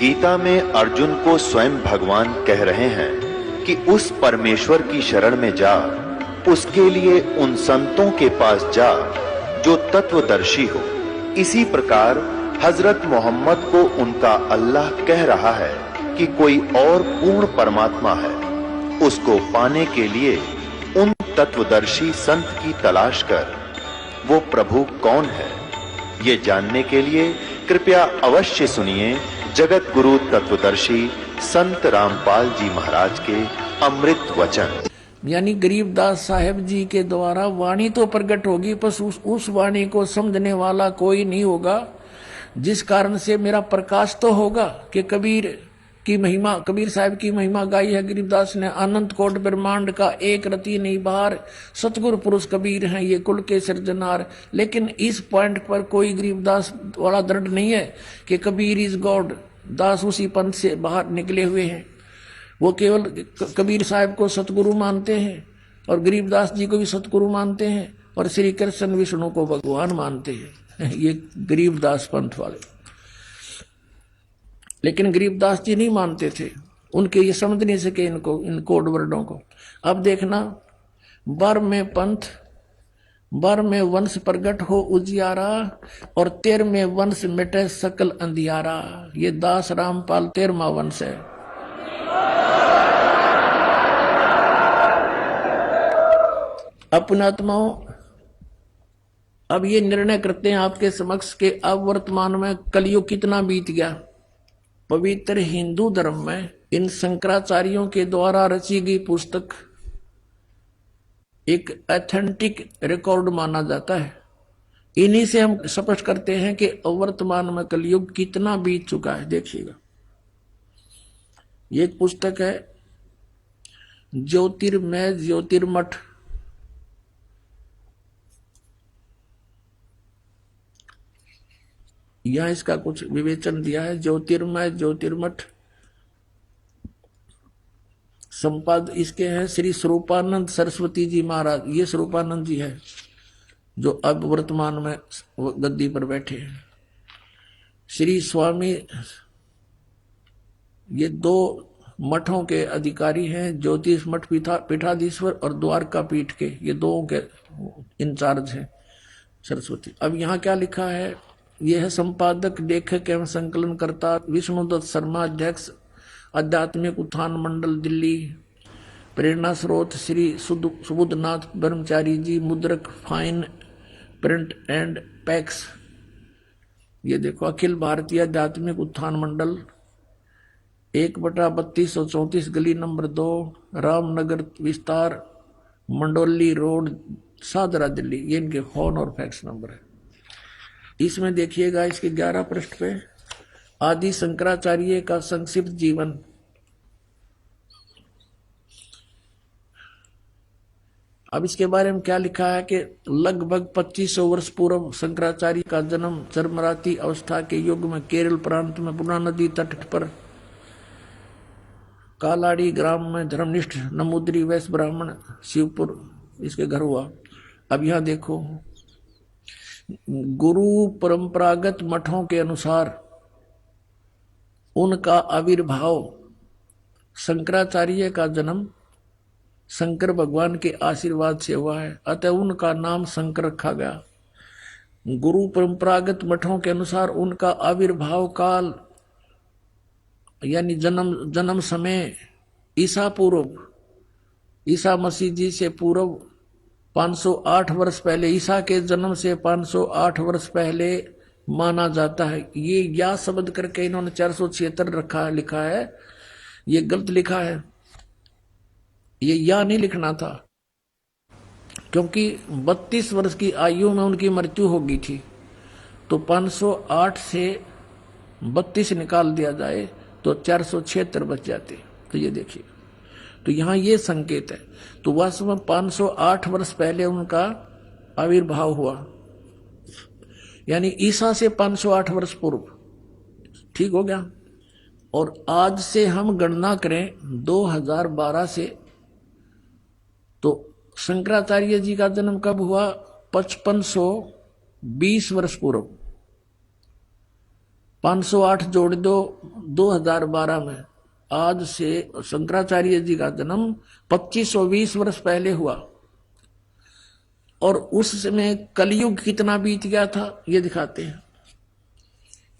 गीता में अर्जुन को स्वयं भगवान कह रहे हैं कि उस परमेश्वर की शरण में जा, उसके लिए उन संतों के पास जा जो तत्वदर्शी हो। इसी प्रकार हजरत मोहम्मद को उनका अल्लाह कह रहा है कि कोई और पूर्ण परमात्मा है, उसको पाने के लिए उन तत्वदर्शी संत की तलाश कर। वो प्रभु कौन है, ये जानने के लिए कृपया अवश्य सुनिए जगत गुरु तत्वदर्शी संत रामपाल जी महाराज के अमृत वचन। यानी गरीबदास साहेब जी के द्वारा वाणी तो प्रकट होगी, पर उस वाणी को समझने वाला कोई नहीं होगा, जिस कारण से मेरा प्रकाश तो होगा कि कबीर की महिमा, कबीर साहब की महिमा गाई है गरीबदास ने। अनंत कोट ब्रह्मांड का एक रति नहीं बाहर, सतगुरु पुरुष कबीर हैं ये कुल के सृजनहार। लेकिन इस पॉइंट पर कोई गरीबदास वाला दृढ़ नहीं है कि कबीर इज गॉड, दास उसी पंथ से बाहर निकले हुए हैं। वो केवल कबीर साहब को सतगुरु मानते हैं और गरीबदास जी को भी सतगुरु मानते हैं और श्री कृष्ण विष्णु को भगवान मानते हैं, ये गरीबदास पंथ वाले। लेकिन गरीबदास जी नहीं मानते थे, उनके ये समझ नहीं सके इनको, इन कोड वर्डों को। अब देखना, बर में पंथ, बर में वंश प्रगट हो उजियारा, और 13वें वंश मिटे सकल अंधियारा। ये दास रामपाल 13वां वंश है। अपनात्माओं, अब ये निर्णय करते हैं आपके समक्ष के अब वर्तमान में कलयुग कितना बीत गया। पवित्र हिंदू धर्म में इन शंकराचार्यों के द्वारा रची गई पुस्तक एक ऑथेंटिक रिकॉर्ड माना जाता है। इन्हीं से हम स्पष्ट करते हैं कि वर्तमान में कलयुग कितना बीत चुका है। देखिएगा, ये एक पुस्तक है ज्योतिर्मय ज्योतिर्मठ। यहां इसका कुछ विवेचन दिया है। ज्योतिर्मय ज्योतिर्मठ संपाद इसके हैं श्री स्वरूपानंद सरस्वती जी महाराज। ये स्वरूपानंद जी है जो अब वर्तमान में गद्दी पर बैठे हैं। श्री स्वामी, ये 2 मठों के अधिकारी हैं, ज्योतिष मठ पीठाधीश्वर और द्वारका पीठ के, ये 2 के इंचार्ज हैं सरस्वती। अब यहाँ क्या लिखा है, यह है संपादक, लेखक एवं संकलन करता विष्णुदत्त शर्मा, अध्यक्ष आध्यात्मिक उत्थान मंडल दिल्ली। प्रेरणा स्रोत श्री सुबुद्धनाथ ब्रह्मचारी जी, मुद्रक फाइन प्रिंट एंड पैक्स। ये देखो, अखिल भारतीय आध्यात्मिक उत्थान मंडल, 1/3234 गली नंबर 2, रामनगर विस्तार, मंडोली रोड, सादरा दिल्ली। ये इनके फोन और फैक्स नंबर है। इसमें देखिएगा, इसके 11 पृष्ठ पे आदि शंकराचार्य का संक्षिप्त जीवन। अब इसके बारे में क्या लिखा है कि लगभग 2500 वर्ष पूर्व शंकराचार्य का जन्म चरमराती अवस्था के युग में केरल प्रांत में पूर्णा नदी तट पर कालाड़ी ग्राम में धर्मनिष्ठ नमूद्री वैश्य ब्राह्मण शिवपुर इसके घर हुआ। अब यहां देखो, गुरु परंपरागत मठों के अनुसार उनका आविर्भाव, शंकराचार्य का जन्म शंकर भगवान के आशीर्वाद से हुआ है, अतः उनका नाम शंकर रखा गया। गुरु परंपरागत मठों के अनुसार उनका आविर्भाव काल यानी जन्म समय ईसा पूर्व, ईसा मसीह जी से पूर्व 508 वर्ष पहले, ईसा के जन्म से 508 वर्ष पहले माना जाता है। ये या शब्द करके इन्होंने 476 लिखा है, ये गलत लिखा है। ये या नहीं लिखना था, क्योंकि 32 वर्ष की आयु में उनकी मृत्यु हो गई थी। तो 508 से 32 निकाल दिया जाए तो 476 बच जाते। तो ये देखिए, तो यहां ये संकेत है। तो वास्तव में 508 वर्ष पहले उनका आविर्भाव हुआ, यानी ईसा से 508 वर्ष पूर्व। ठीक हो गया। और आज से हम गणना करें 2012 से, तो शंकराचार्य जी का जन्म कब हुआ? 5520 वर्ष पूर्व। 508 जोड़ दो 2012 में, आज से शंकराचार्य जी का जन्म 2520 वर्ष पहले हुआ। और उस समय कलयुग कितना बीत गया था ये दिखाते हैं।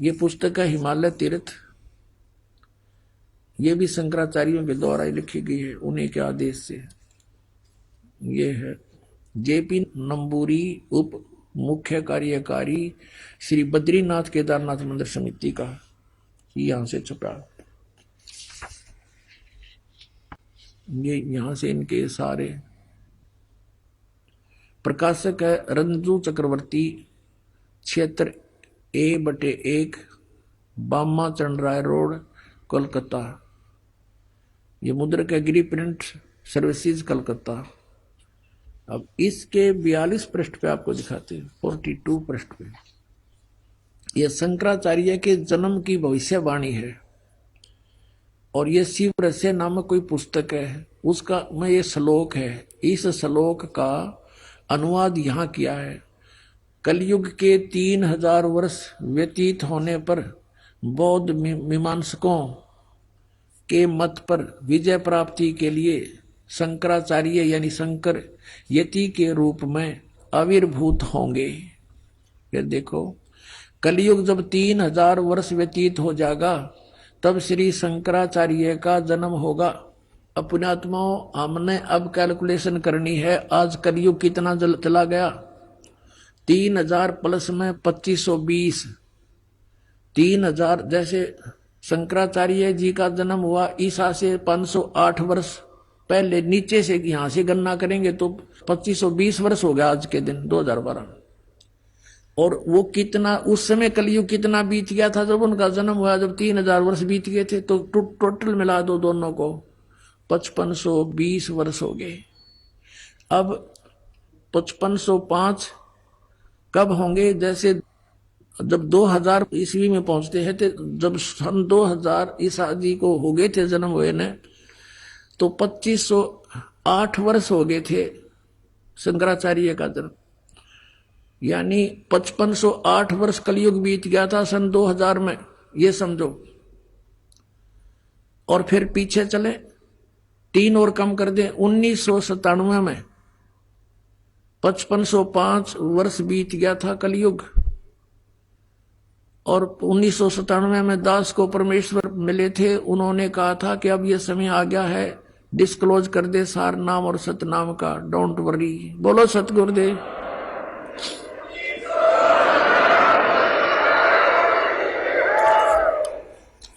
ये पुस्तक है हिमालय तीर्थ, ये भी शंकराचार्यों के द्वारा लिखी गई है, उन्हीं के आदेश से। ये है जेपी नंबूरी, उप मुख्य कार्यकारी श्री बद्रीनाथ केदारनाथ मंदिर समिति का, यहां से छपा। ये यहां से इनके सारे प्रकाशक है रंजू चक्रवर्ती, क्षेत्र A/1, बामा चंद्राय रोड, कोलकाता। ये मुद्रक है गिरी प्रिंट सर्विसेज, कलकत्ता। अब इसके 42 पृष्ठ पे आपको दिखाते हैं, 42 पृष्ठ पे यह शंकराचार्य के जन्म की भविष्यवाणी है। और ये शिव रहस्य नामक कोई पुस्तक है, उसका में ये श्लोक है। इस श्लोक का अनुवाद यहाँ किया है। कलयुग के 3000 वर्ष व्यतीत होने पर बौद्ध मीमांसकों के मत पर विजय प्राप्ति के लिए शंकराचार्य यानी शंकर यति के रूप में आविर्भूत होंगे। ये देखो, कलयुग जब 3000 वर्ष व्यतीत हो जाएगा तब श्री शंकराचार्य का जन्म होगा। अपने आत्माओं, हमने अब कैलकुलेशन करनी है, आज कलयुग कितना चला गया। 3000 प्लस में 2520, 3000 जैसे शंकराचार्य जी का जन्म हुआ ईसा से 508 वर्ष पहले, नीचे से यहां से गणना करेंगे तो 2520 वर्ष हो गया आज के दिन 2012। और वो कितना उस समय कलयुग कितना बीत गया था जब उनका जन्म हुआ, जब 3000 वर्ष बीत गए थे। तो टोटल मिला दो दोनों को, 5520 वर्ष हो गए। अब 5505 कब होंगे? जैसे जब 2000 ईस्वी में पहुंचते हैं, तो जब सन 2000 ईसा जी को हो गए थे जन्म हुए ने, तो 2508 वर्ष हो गए थे शंकराचार्य का जन्म। यानी 5508 वर्ष कलयुग बीत गया था सन 2000 में, ये समझो। और फिर पीछे चले 3 और कम कर दें, 1997 में 5505 वर्ष बीत गया था कलयुग। और 1997 में दास को परमेश्वर मिले थे, उन्होंने कहा था कि अब यह समय आ गया है, डिस्क्लोज कर दे सार नाम और सतनाम का, डोंट वरी। बोलो सतगुरुदेव।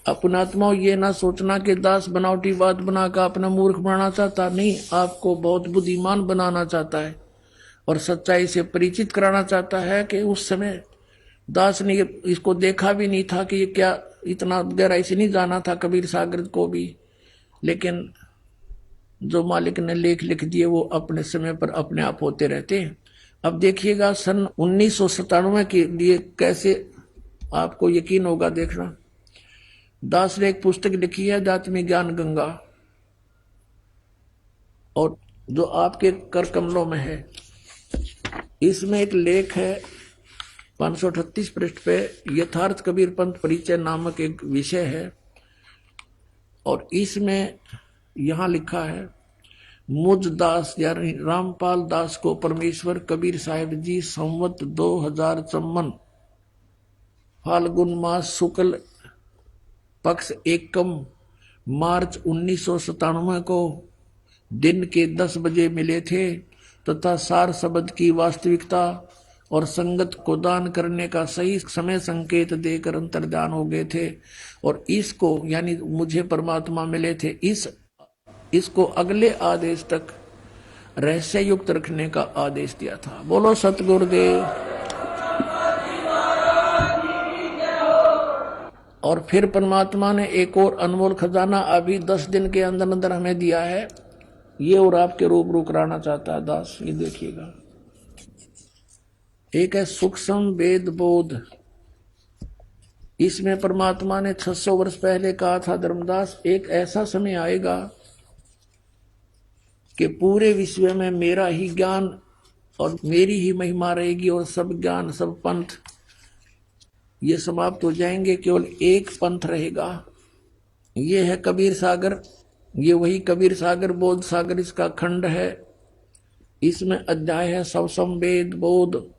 अपना आत्मा ये ना सोचना कि दास बनावटी बात बनाकर अपना मूर्ख बनाना चाहता, नहीं, आपको बहुत बुद्धिमान बनाना चाहता है और सच्चाई से परिचित कराना चाहता है। कि उस समय दास ने इसको देखा भी नहीं था कि ये क्या, इतना गहराई से नहीं जाना था कबीर सागर को भी, लेकिन जो मालिक ने लेख लिख दिए वो अपने समय पर अपने आप होते रहते हैं। अब देखिएगा सन 1997 के लिए कैसे आपको यकीन होगा, देखना। दास ने एक पुस्तक लिखी है दात्मी ज्ञान गंगा, और जो आपके कर कमलों में है, इसमें एक लेख है 538 पृष्ठ पे, यथार्थ कबीर पंथ परिचय नामक एक विषय है। और इसमें यहां लिखा है, मुझ दास यानी रामपाल दास को परमेश्वर कबीर साहिब जी संवत 2054 फाल्गुन मास शुक्ल पक्ष एकम मार्च 1997 को दिन के 10 बजे मिले थे तथा सार शब्द की वास्तविकता और संगत को दान करने का सही समय संकेत देकर अंतर्ध्यान हो गए थे। और इसको यानी मुझे परमात्मा मिले थे, इसको अगले आदेश तक रहस्य युक्त रखने का आदेश दिया था। बोलो सतगुरुदेव। और फिर परमात्मा ने एक और अनमोल खजाना अभी 10 दिन के अंदर अंदर हमें दिया है, ये और आपके रूबरू कराना चाहता है दास। ये देखिएगा, एक है सूक्ष्म वेद बोध। इसमें परमात्मा ने 600 वर्ष पहले कहा था, धर्मदास एक ऐसा समय आएगा कि पूरे विश्व में मेरा ही ज्ञान और मेरी ही महिमा रहेगी और सब ज्ञान सब पंथ ये समाप्त हो जाएंगे, केवल एक पंथ रहेगा। ये है कबीर सागर। ये वही कबीर सागर, बोध सागर इसका खंड है। इसमें अध्याय है सब संवेद बोध।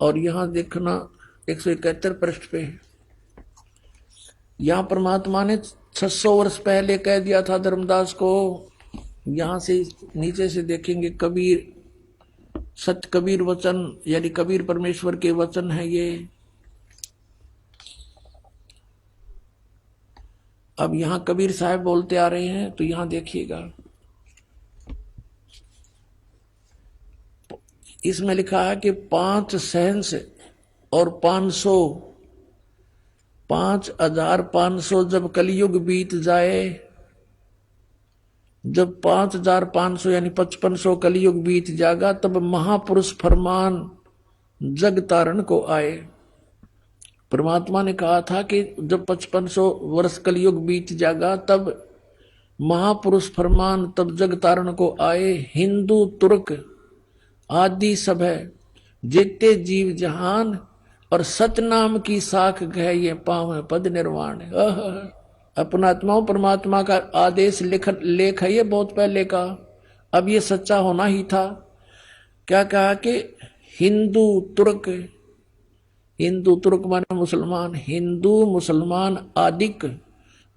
और यहां देखना 171 पृष्ठ पे, यहां परमात्मा ने 600 वर्ष पहले कह दिया था धर्मदास को। यहां से नीचे से देखेंगे कबीर, सत्य कबीर वचन, यानी कबीर परमेश्वर के वचन है ये। अब यहां कबीर साहब बोलते आ रहे हैं, तो यहां देखिएगा, इसमें लिखा है कि 5 सहंस और 5,500 जब कलयुग बीत जाए, जब 5,500 यानी 5500 कलयुग बीत जाएगा, तब महापुरुष फरमान जग तारण को आए। परमात्मा ने कहा था कि जब 5500 वर्ष कलयुग बीत जाएगा, तब महापुरुष फरमान तब जग तारण को आए। हिंदू तुर्क आदि सब है, जितने जीव जहान, और सतनाम की साख गह ये पाव पद निर्वाण। अपना आत्माओं परमात्मा का आदेश लेख है ये बहुत पहले का, अब ये सच्चा होना ही था। क्या कहा कि हिंदू तुर्क माने मुसलमान, हिंदू मुसलमान आदिक,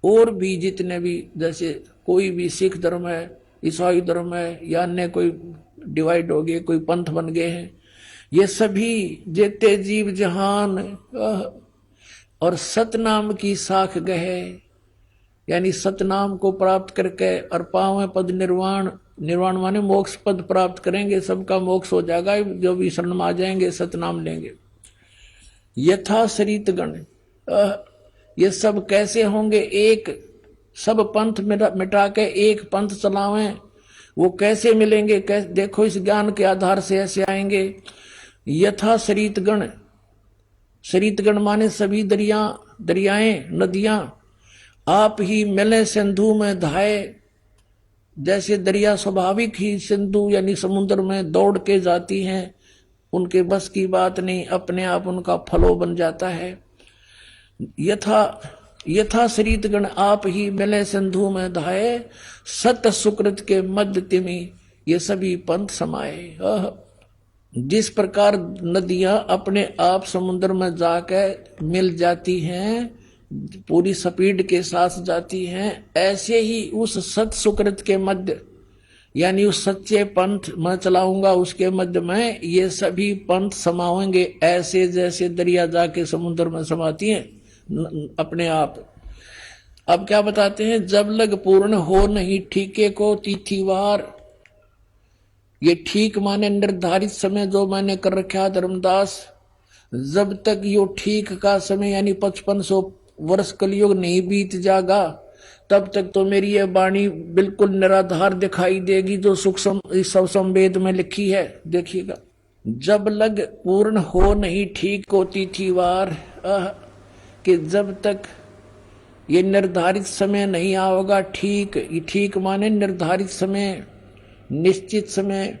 और भी जितने भी, जैसे कोई भी सिख धर्म है, ईसाई धर्म है, या अन्य कोई डिवाइड हो गए, कोई पंथ बन गए हैं, ये सभी जेते जीव जहान और सतनाम की साख गए, यानी सतनाम को प्राप्त करके और पावे पद निर्वाण। निर्वाण माने मोक्ष पद प्राप्त करेंगे, सबका मोक्ष हो जाएगा जो भी शरण में आ जाएंगे, सतनाम लेंगे। यथा शरीतगण, ये सब कैसे होंगे? एक सब पंथ मिटा के एक पंथ चलावें, वो कैसे मिलेंगे? देखो इस ज्ञान के आधार से ऐसे आएंगे। यथा शरीतगण, शरीतगण माने सभी दरियाएं नदियां, आप ही मिले सिंधु में धाये। जैसे दरिया स्वाभाविक ही सिंधु यानी समुद्र में दौड़ के जाती हैं, उनके बस की बात नहीं, अपने आप उनका फलो बन जाता है। यथा शरीतगण आप ही मिले सिंधु में धाये, सत सुकृत के मध्य तिमि ये सभी पंथ समाये। जिस प्रकार नदियां अपने आप समुद्र में जाकर मिल जाती हैं, पूरी स्पीड के साथ जाती हैं, ऐसे ही उस सत सुकृत के मध्य यानी उस सच्चे पंथ मैं चलाऊंगा, उसके मध्य में ये सभी पंथ समाएंगे, ऐसे जैसे दरिया जाके समुद्र में समाती हैं अपने आप। अब क्या बताते हैं? जब लग पूर्ण हो नहीं ठीके को तिथिवार, ये ठीक माने निर्धारित समय जो मैंने कर रखा धर्मदास, जब तक यो ठीक का समय यानी 5500 वर्ष कलयुग नहीं बीत जाएगा, तब तक तो मेरी ये वाणी बिल्कुल निराधार दिखाई देगी, जो सब संवेद में लिखी है। देखिएगा, जब लग पूर्ण हो नहीं ठीक को तिथिवार, कि जब तक ये निर्धारित समय नहीं आओगा ठीक माने निर्धारित समय, निश्चित समय।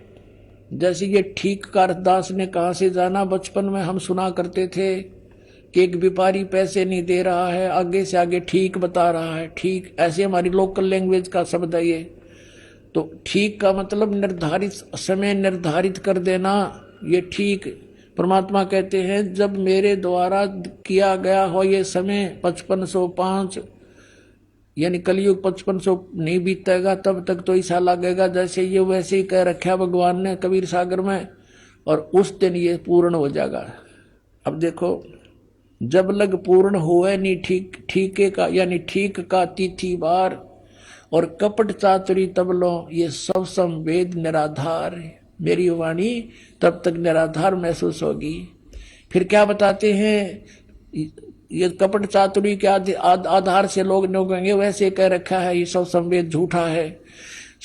जैसे ये ठीक का दास ने कहां से जाना? बचपन में हम सुना करते थे कि एक व्यापारी पैसे नहीं दे रहा है, आगे से आगे ठीक बता रहा है। ठीक ऐसे हमारी लोकल लैंग्वेज का शब्द है ये। तो ठीक का मतलब निर्धारित समय निर्धारित कर देना, ये ठीक। परमात्मा कहते हैं जब मेरे द्वारा किया गया हो ये समय 5505 यानी कलयुग 5500 नहीं बीतेगा, तब तक तो ऐसा लगेगा जैसे ये वैसे ही कह रखा भगवान ने कबीर सागर में, और उस दिन ये पूर्ण हो जाएगा। अब देखो, जब लग पूर्ण होए नहीं ठीके का यानी ठीक का तिथिवार, और कपट चातुरी तब लो ये सब संवेद निराधार, मेरी वाणी तब तक निराधार महसूस होगी। फिर क्या बताते हैं? ये कपट चातुरी के आधार से लोग कहेंगे वैसे कह रखा है, ये सब संवेद झूठा है।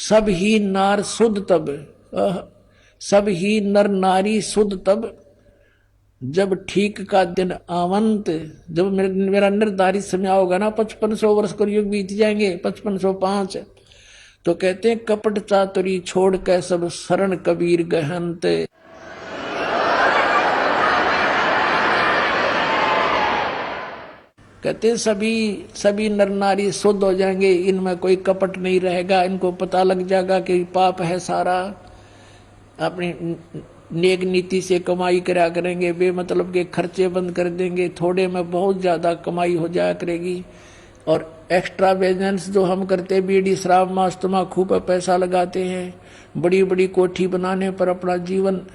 सब ही नार शुद्ध तब, सब ही नर नारी शुद्ध तब, जब ठीक का दिन आवंत, जब मेरा निर्धारित समय होगा ना, 5500 वर्ष कलयुग बीत जाएंगे, 5505, तो कहते हैं कपट चातुरी छोड़ के सब शरण कबीर गहनते। कहते हैं सभी नर नारी शुद्ध हो जाएंगे, इनमें कोई कपट नहीं रहेगा, इनको पता लग जाएगा कि पाप है सारा, अपनी नेक नीति से कमाई करा करेंगे, बेमतलब के खर्चे बंद कर देंगे, थोड़े में बहुत ज्यादा कमाई हो जाया करेगी। और एक्स्ट्रा बिजनेस जो हम करते, बीड़ी शराब मांस तम्बाकू पर पैसा लगाते हैं, बड़ी बड़ी कोठी बनाने पर अपना जीवन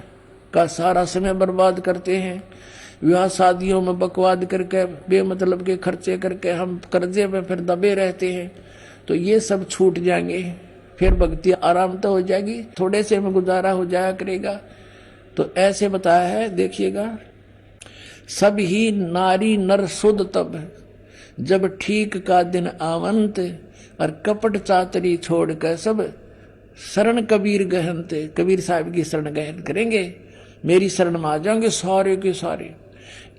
का सारा समय बर्बाद करते हैं, विवाह शादियों में बकवाद करके बेमतलब के खर्चे करके हम कर्जे में फिर दबे रहते हैं, तो ये सब छूट जाएंगे, फिर भक्ति आराम तो हो जाएगी, थोड़े से में गुजारा हो जाया करेगा। तो ऐसे बताया है, देखिएगा, सब ही नारी नर शुद्ध तब जब ठीक का दिन आवंत, और कपट चातरी छोड़ कर सब शरण कबीर गहनत, कबीर साहब की शरण गहन करेंगे, मेरी शरण में आ जाएंगे सारे के सारे।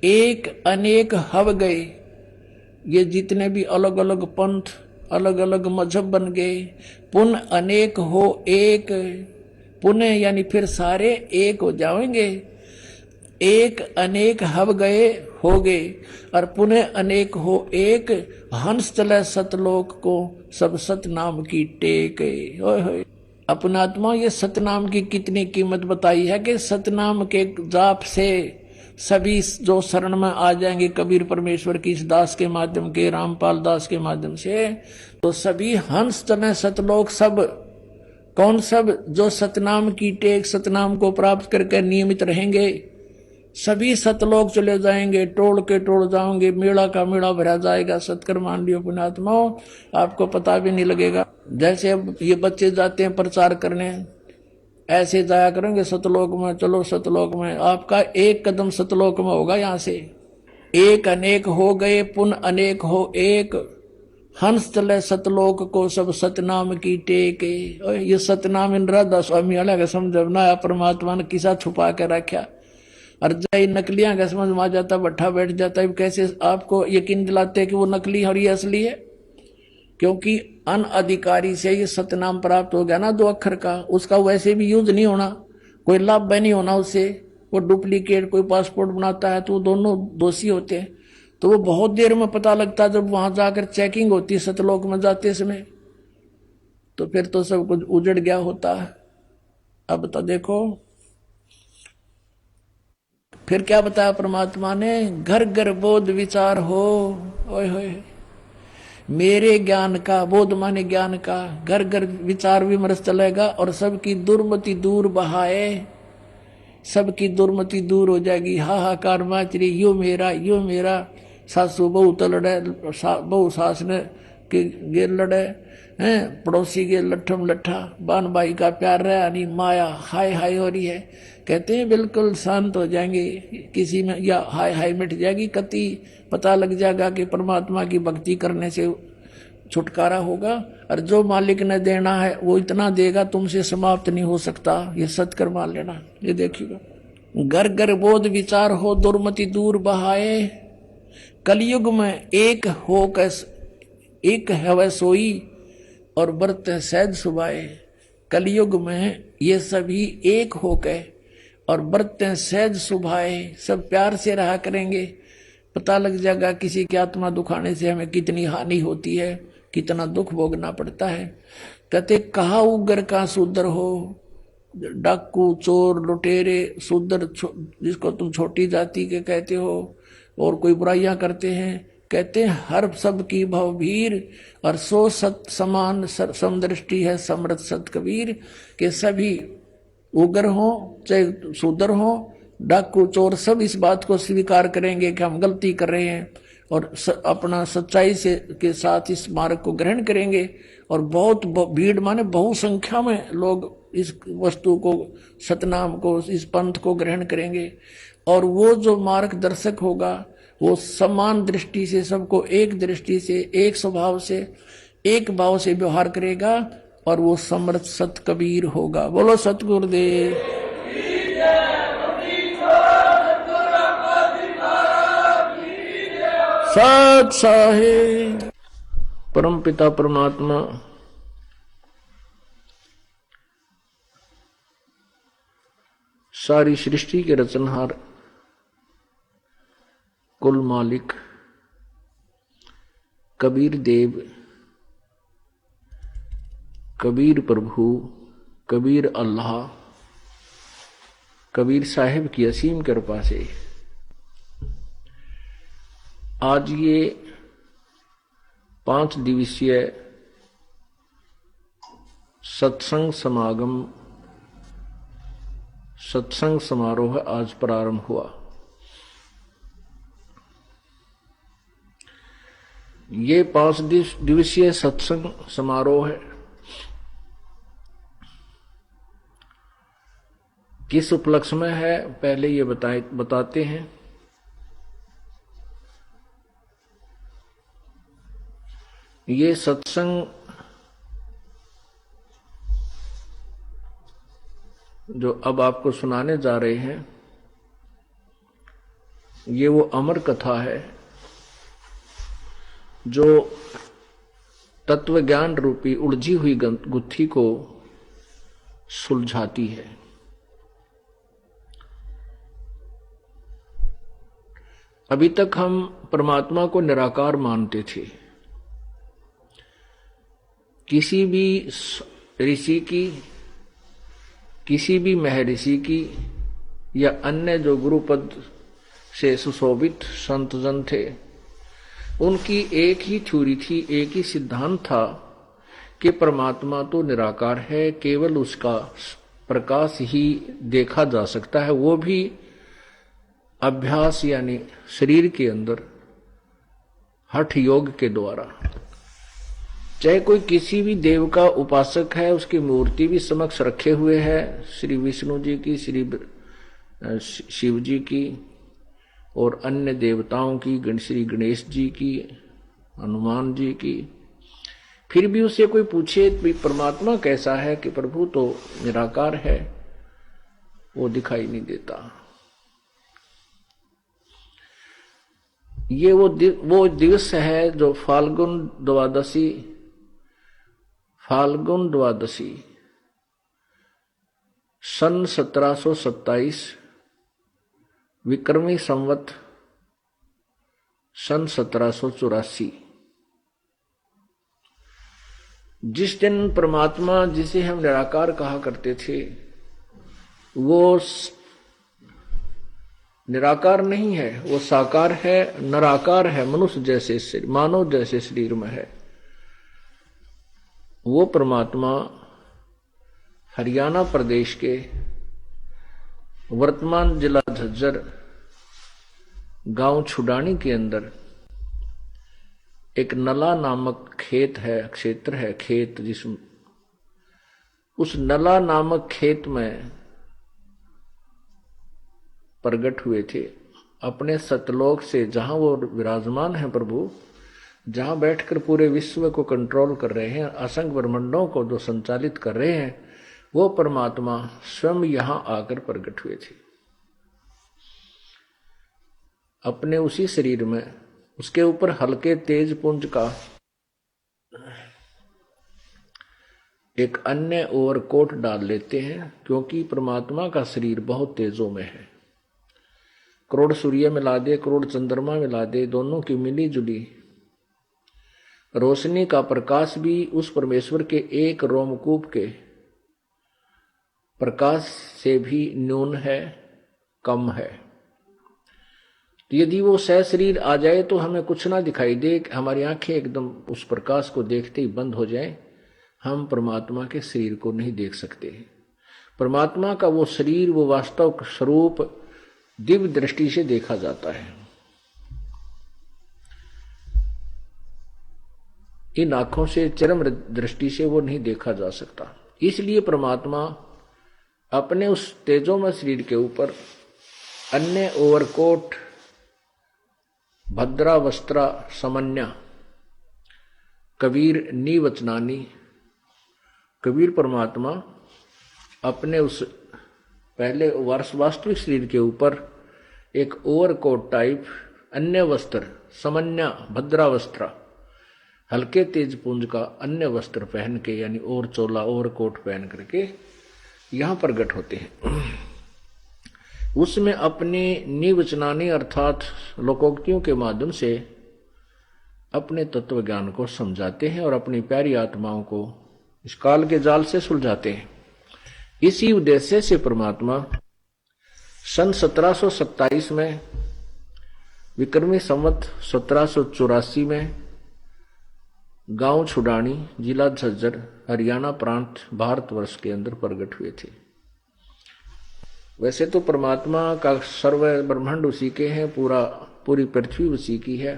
एक अनेक हव गए, ये जितने भी अलग अलग पंथ अलग अलग मजहब बन गए, पुन अनेक हो एक, पुनः यानी फिर सारे एक हो जाएंगे। एक अनेक हव गए हो गए, और पुनः अनेक हो एक, हंस चले सतलोक को सब सतनाम की टेक। अपनात्मा, ये सतनाम की कितनी कीमत बताई है कि सतनाम के जाप से सभी जो शरण में आ जाएंगे कबीर परमेश्वर की इस दास के माध्यम के, रामपाल दास के माध्यम से, तो सभी हंस चले सतलोक, सब कौन, सब जो सतनाम की टेक, सतनाम को प्राप्त करके नियमित रहेंगे, सभी सतलोक चले जाएंगे, टोल के टोल जाओगे, मेला का मेला भरा जाएगा। सत्कर्म मान लियो पुण्यात्माओं, आपको पता भी नहीं लगेगा। जैसे अब ये बच्चे जाते हैं प्रचार करने, ऐसे जाया करेंगे सतलोक में, चलो सतलोक में, आपका एक कदम सतलोक में होगा। यहाँ से एक अनेक हो गए, पुन अनेक हो एक, हंस चले सतलोक को सब सतनाम की टेक। ये सतनाम इन राधा स्वामी वाला का समझना, परमात्मा ने किसा छुपा के रखा, और जय नकलियां का समझ में आ जाता, बैठा बैठ जाता है। कैसे आपको यकीन दिलाते कि वो नकली और ये असली है? क्योंकि अन अधिकारी से ये सतनाम प्राप्त हो गया ना, 2 अक्षर का, उसका वैसे भी यूज नहीं होना, कोई लाभ नहीं होना उससे। वो डुप्लीकेट कोई पासपोर्ट बनाता है तो वो दोनों दोषी होते हैं। तो वो बहुत देर में पता लगता है, जब वहां जाकर चेकिंग होती है सतलोक में जाते समय, तो फिर तो सब कुछ उजड़ गया होता है। अब तो देखो फिर क्या बताया परमात्मा ने, घर घर बोध विचार हो, ओए होए, मेरे ज्ञान का, बोध माने ज्ञान का, घर घर विचार विमर्श चलेगा, और सबकी दुर्मति दूर बहाए, सबकी दुर्मति दूर हो जाएगी। हाहाकार माचरी, यो मेरा, सासू बहू तो लड़े, बहू सास ने के गे लड़े हैं, पड़ोसी के लट्ठम लट्ठा, बान भाई का प्यार रहा नहीं, माया हाय हाय हो रही है। कहते हैं बिल्कुल शांत हो जाएंगे, किसी में या हाय हाय मिट जाएगी, कति पता लग जाएगा कि परमात्मा की भक्ति करने से छुटकारा होगा। और जो मालिक ने देना है वो इतना देगा, तुमसे समाप्त नहीं हो सकता, ये सत्कर मान लेना। ये देखिएगा, घर घर बोध विचार हो, दुर्मति दूर बहाए, कलयुग में एक हो कैस एक है सोई, और बरते सहज सुभाए। कलयुग में ये सभी एक हो गए और बरते सहज सुभाए, सब प्यार से रहा करेंगे। पता लग जाएगा किसी की आत्मा दुखाने से हमें कितनी हानि होती है, कितना दुख भोगना पड़ता है। कहते कहा उगर का शूद्र हो, डाकू चोर लुटेरे शूद्र, जिसको तुम छोटी जाति के कहते हो और कोई बुराइयां करते हैं, कहते हैं हर सब की भवभीर, और सो सत समान समदृष्टि है समृत सत कबीर। के सभी उग्र हो चाहे शूद्र हो, डाकू चोर, सब इस बात को स्वीकार करेंगे कि हम गलती कर रहे हैं, और अपना सच्चाई से के साथ इस मार्ग को ग्रहण करेंगे। और बहुत भीड़ माने बहुसंख्या में लोग इस वस्तु को, सतनाम को, इस पंथ को ग्रहण करेंगे। और वो जो मार्गदर्शक होगा वो समान दृष्टि से, सबको एक दृष्टि से, एक स्वभाव से, एक भाव से व्यवहार करेगा, और वो समर्थ सत कबीर होगा। बोलो सतगुरुदेव। सत साहिब परम पिता परमात्मा सारी सृष्टि के रचनहार, कुल मालिक, कबीर देव, कबीर प्रभु, कबीर अल्लाह, कबीर साहिब की असीम कृपा से आज ये 5 दिवसीय सत्संग समागम, सत्संग समारोह आज प्रारंभ हुआ। ये 5 दिवसीय सत्संग समारोह है। किस उपलक्ष्य में है पहले ये बताते हैं। ये सत्संग जो अब आपको सुनाने जा रहे हैं, ये वो अमर कथा है जो तत्व ज्ञान रूपी उलझी हुई गुत्थी को सुलझाती है। अभी तक हम परमात्मा को निराकार मानते थे। किसी भी ऋषि की, किसी भी महर्षि की या अन्य जो गुरुपद से सुशोभित संतजन थे, उनकी एक ही थ्योरी थी, एक ही सिद्धांत था कि परमात्मा तो निराकार है, केवल उसका प्रकाश ही देखा जा सकता है, वो भी अभ्यास यानी शरीर के अंदर हठ योग के द्वारा। चाहे कोई किसी भी देव का उपासक है, उसकी मूर्ति भी समक्ष रखे हुए है, श्री विष्णु जी की, श्री शिव जी की और अन्य देवताओं की, श्री गणेश जी की, हनुमान जी की, फिर भी उससे कोई पूछे परमात्मा कैसा है कि प्रभु तो निराकार है, वो दिखाई नहीं देता। ये वो दिवस है जो फाल्गुन द्वादशी सन 1727 विक्रमी संवत सन 1784, जिस दिन परमात्मा जिसे हम निराकार कहा करते थे, वो निराकार नहीं है, वो साकार है, निराकार है, मनुष्य जैसे मानव जैसे शरीर में है। वो परमात्मा हरियाणा प्रदेश के वर्तमान जिला झज्जर गांव छुडानी के अंदर एक नला नामक क्षेत्र है, जिसमें उस नला नामक खेत में प्रकट हुए थे। अपने सतलोक से जहां वो विराजमान है प्रभु, जहां बैठकर पूरे विश्व को कंट्रोल कर रहे हैं, असंख्य ब्रह्मांडों को जो संचालित कर रहे हैं, वो परमात्मा स्वयं यहां आकर प्रकट हुए थे। अपने उसी शरीर में उसके ऊपर हल्के तेज पुंज का एक अन्य ओवरकोट डाल लेते हैं, क्योंकि परमात्मा का शरीर बहुत तेजों में है। करोड़ सूर्य मिला दे, करोड़ चंद्रमा मिला दे, दोनों की मिली जुली रोशनी का प्रकाश भी उस परमेश्वर के एक रोमकूप के प्रकाश से भी न्यून है, कम है। तो यदि वो सहशरीर आ जाए तो हमें कुछ ना दिखाई दे, हमारी आंखें एकदम उस प्रकाश को देखते ही बंद हो जाए, हम परमात्मा के शरीर को नहीं देख सकते। परमात्मा का वो शरीर, वो वास्तव स्वरूप दिव्य दृष्टि से देखा जाता है। इन आंखों से, चरम दृष्टि से वो नहीं देखा जा सकता। इसलिए परमात्मा अपने उस तेजोमय शरीर के ऊपर अन्य ओवरकोट भद्रा वस्त्रा समन्या कबीर नीवचनानी, कबीर परमात्मा अपने उस पहले वास्तविक शरीर के ऊपर एक ओवरकोट टाइप अन्य वस्त्र समन्या भद्रा वस्त्रा हल्के तेज पुंज का अन्य वस्त्र पहन के, यानी और चोला ओवरकोट पहन करके यहां प्रकट होते हैं। उसमें अपने निवचनानी अर्थात लोकोक्तियों के माध्यम से अपने तत्व ज्ञान को समझाते हैं और अपनी प्यारी आत्माओं को इस काल के जाल से सुलझाते हैं। इसी उद्देश्य से परमात्मा सन 1727 में विक्रमी संवत 1784 में गांव छुडानी, जिला झज्जर, हरियाणा प्रांत, भारतवर्ष के अंदर प्रकट हुए थे। वैसे तो परमात्मा का सर्व ब्रह्मांड उसी के हैं, पूरी पृथ्वी उसी की है।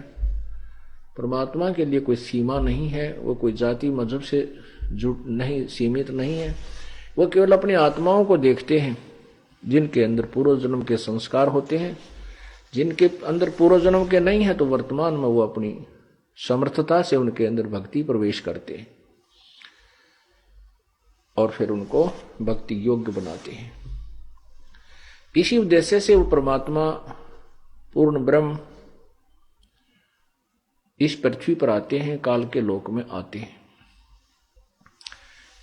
परमात्मा के लिए कोई सीमा नहीं है, वो कोई जाति मजहब से नहीं सीमित नहीं है। वो केवल अपनी आत्माओं को देखते हैं जिनके अंदर पूर्व जन्म के संस्कार होते हैं। जिनके अंदर पूर्व जन्म के नहीं है तो वर्तमान में वो अपनी समर्थता से उनके अंदर भक्ति प्रवेश करते हैं और फिर उनको भक्ति योग्य बनाते हैं। इसी उद्देश्य से वो परमात्मा पूर्ण ब्रह्म इस पृथ्वी पर आते हैं, काल के लोक में आते हैं।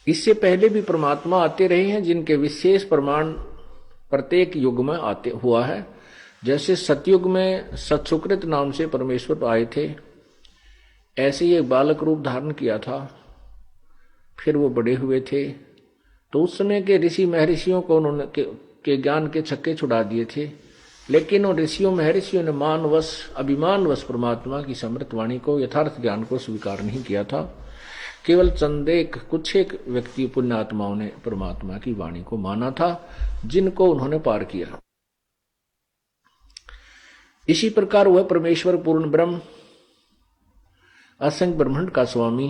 इससे पहले भी परमात्मा आते रहे हैं जिनके विशेष प्रमाण प्रत्येक युग में आते हुआ है। जैसे सतयुग में सत्सुकृत नाम से परमेश्वर आए थे, ऐसे ही एक बालक रूप धारण किया था, फिर वो बड़े हुए थे। तो उस समय के ऋषि महर्षियों को उन्होंने के ज्ञान के छक्के छुड़ा दिए थे, लेकिन उन ऋषियों महर्षियों ने मानवश अभिमानवश परमात्मा की समृत वाणी को, यथार्थ ज्ञान को स्वीकार नहीं किया था। केवल कुछ एक व्यक्ति पुण्यात्माओं ने परमात्मा की वाणी को माना था, जिनको उन्होंने पार किया। इसी प्रकार वह परमेश्वर पूर्ण ब्रह्म असंख्य ब्रह्मांड का स्वामी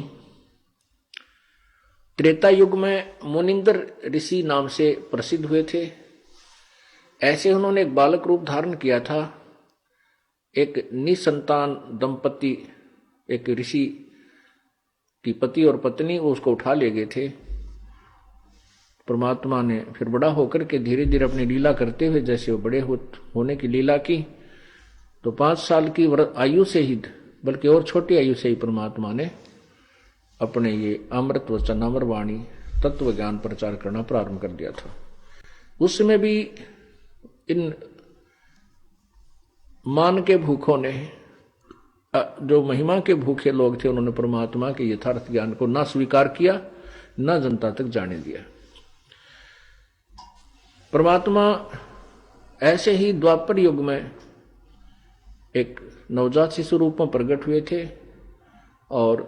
त्रेता युग में मुनिंदर ऋषि नाम से प्रसिद्ध हुए थे। ऐसे उन्होंने एक बालक रूप धारण किया था। एक निसंतान दंपति, एक ऋषि की पति और पत्नी, वो उसको उठा ले गए थे। परमात्मा ने फिर बड़ा होकर के धीरे धीरे अपनी लीला करते हुए जैसे वो बड़े होने की लीला की, तो 5 साल की आयु से ही, बल्कि और छोटी आयु से ही परमात्मा ने अपने ये अमृत वचन, अमर वाणी, तत्व ज्ञान प्रचार करना प्रारंभ कर दिया था। उस समय भी इन मान के भूखों ने, जो महिमा के भूखे लोग थे, उन्होंने परमात्मा के यथार्थ ज्ञान को ना स्वीकार किया, ना जनता तक जाने दिया। परमात्मा ऐसे ही द्वापर युग में एक नवजात शिशु रूप में प्रकट हुए थे और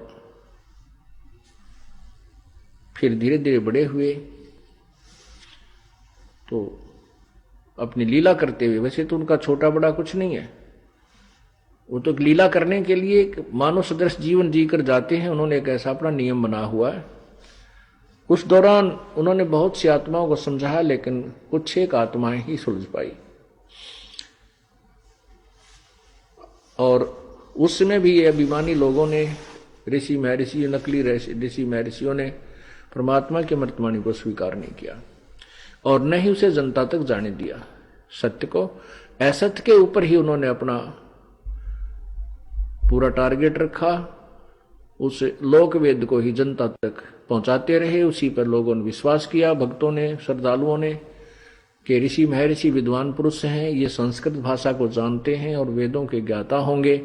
फिर धीरे धीरे बड़े हुए। तो अपनी लीला करते हुए, वैसे तो उनका छोटा बड़ा कुछ नहीं है, वो तो लीला करने के लिए एक मानव सदृश जीवन जीकर जाते हैं। उन्होंने एक ऐसा अपना नियम बना हुआ है। उस दौरान उन्होंने बहुत सी आत्माओं को समझाया, लेकिन कुछ एक आत्माएं ही सुलझ पाई। और उस समय भी ये अभिमानी लोगों ने, ऋषि महर्षि, नकली ऋषि महर्षियों ने परमात्मा की अमृतवाणी को स्वीकार नहीं किया और न ही उसे जनता तक जाने दिया। सत्य को, असत्य के ऊपर ही उन्होंने अपना पूरा टारगेट रखा। उस लोक वेद को ही जनता तक पहुंचाते रहे। उसी पर लोगों ने विश्वास किया, भक्तों ने, श्रद्धालुओं ने, कि ऋषि महर्षि विद्वान पुरुष हैं, ये संस्कृत भाषा को जानते हैं और वेदों के ज्ञाता होंगे।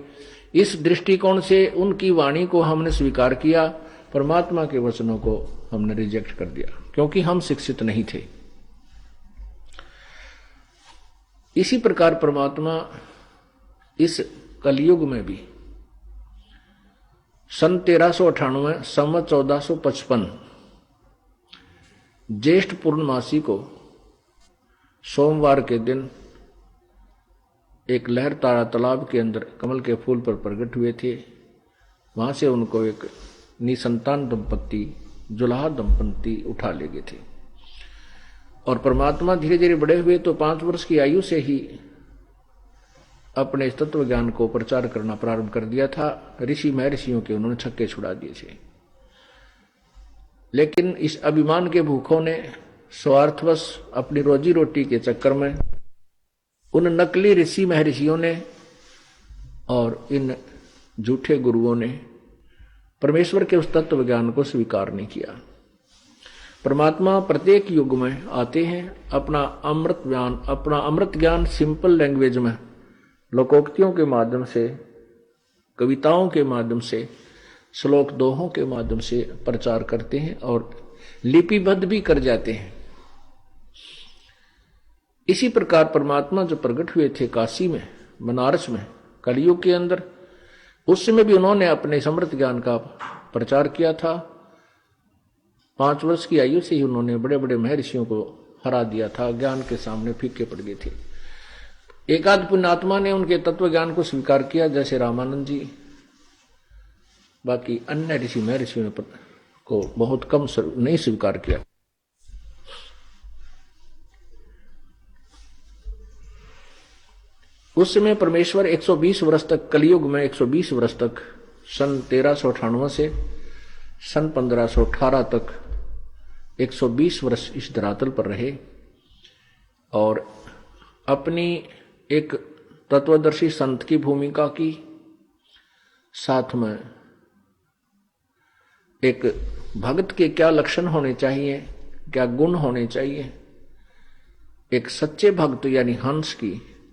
इस दृष्टिकोण से उनकी वाणी को हमने स्वीकार किया, परमात्मा के वचनों को हमने रिजेक्ट कर दिया, क्योंकि हम शिक्षित नहीं थे। इसी प्रकार परमात्मा इस कलयुग में भी सन 1398 संवत 1455 ज्येष्ठ पूर्णमासी को सोमवार के दिन एक लहर तारा तालाब के अंदर कमल के फूल पर प्रकट हुए थे। वहां से उनको एक निसंतान दंपति, जुलाहा दंपति उठा ले गए थे और परमात्मा धीरे धीरे बड़े हुए तो 5 वर्ष की आयु से ही अपने तत्व ज्ञान को प्रचार करना प्रारंभ कर दिया था। ऋषि महर्षियों के उन्होंने छक्के छुड़ा दिए थे, लेकिन इस अभिमान के भूखों ने स्वार्थवश अपनी रोजी रोटी के चक्कर में उन नकली ऋषि महर्षियों ने और इन झूठे गुरुओं ने परमेश्वर के उस तत्व ज्ञान को स्वीकार नहीं किया। परमात्मा प्रत्येक युग में आते हैं, अपना अमृत ज्ञान सिंपल लैंग्वेज में, लोकोक्तियों के माध्यम से कविताओं के माध्यम से, श्लोक दोहों के माध्यम से प्रचार करते हैं और लिपिबद्ध भी कर जाते हैं। इसी प्रकार परमात्मा जो प्रकट हुए थे काशी में, बनारस में, कलयुग के अंदर, उस समय भी उन्होंने अपने समृद्ध ज्ञान का प्रचार किया था। 5 वर्ष की आयु से ही उन्होंने बड़े बड़े महर्षियों को हरा दिया था, ज्ञान के सामने फीके पड़ गए थे। एकाध पुण्यात्मा ने उनके तत्व ज्ञान को स्वीकार किया, जैसे रामानंद जी। बाकी अन्य ऋषि महर्षियों ने को बहुत कम नहीं स्वीकार किया। उस समय परमेश्वर 120 वर्ष तक, कलयुग में 120 वर्ष तक, सन 1398 से सन 1518 तक 120 वर्ष इस धरातल पर रहे और अपनी एक तत्वदर्शी संत की भूमिका की, साथ में एक भक्त के क्या लक्षण होने चाहिए, क्या गुण होने चाहिए, एक सच्चे भक्त यानी हंस की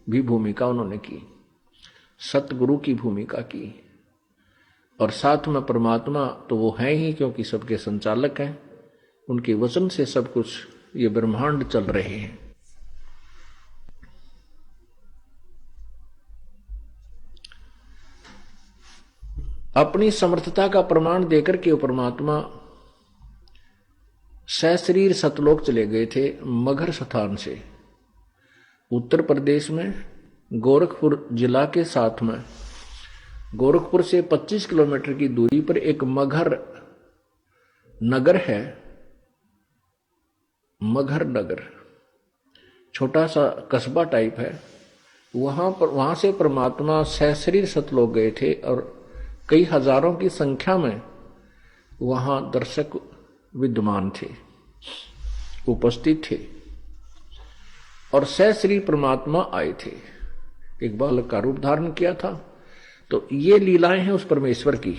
भी भूमिका उन्होंने की, सतगुरु की भूमिका की। और साथ में परमात्मा तो वो है ही, क्योंकि सबके संचालक हैं, उनके वचन से सब कुछ ये ब्रह्मांड चल रहे हैं। अपनी समर्थता का प्रमाण देकर के परमात्मा सशरीर सतलोक चले गए थे मगहर स्थान से। उत्तर प्रदेश में गोरखपुर जिला के साथ में, गोरखपुर से 25 किलोमीटर की दूरी पर एक मगहर नगर है। मगहर नगर छोटा सा कस्बा टाइप है। वहां से परमात्मा सशरीर सतलोक गए थे और कई हजारों की संख्या में वहां दर्शक विद्यमान थे, उपस्थित थे और सशरीर परमात्मा आए थे। एक बालक का रूप धारण किया था। तो ये लीलाएं हैं उस परमेश्वर की।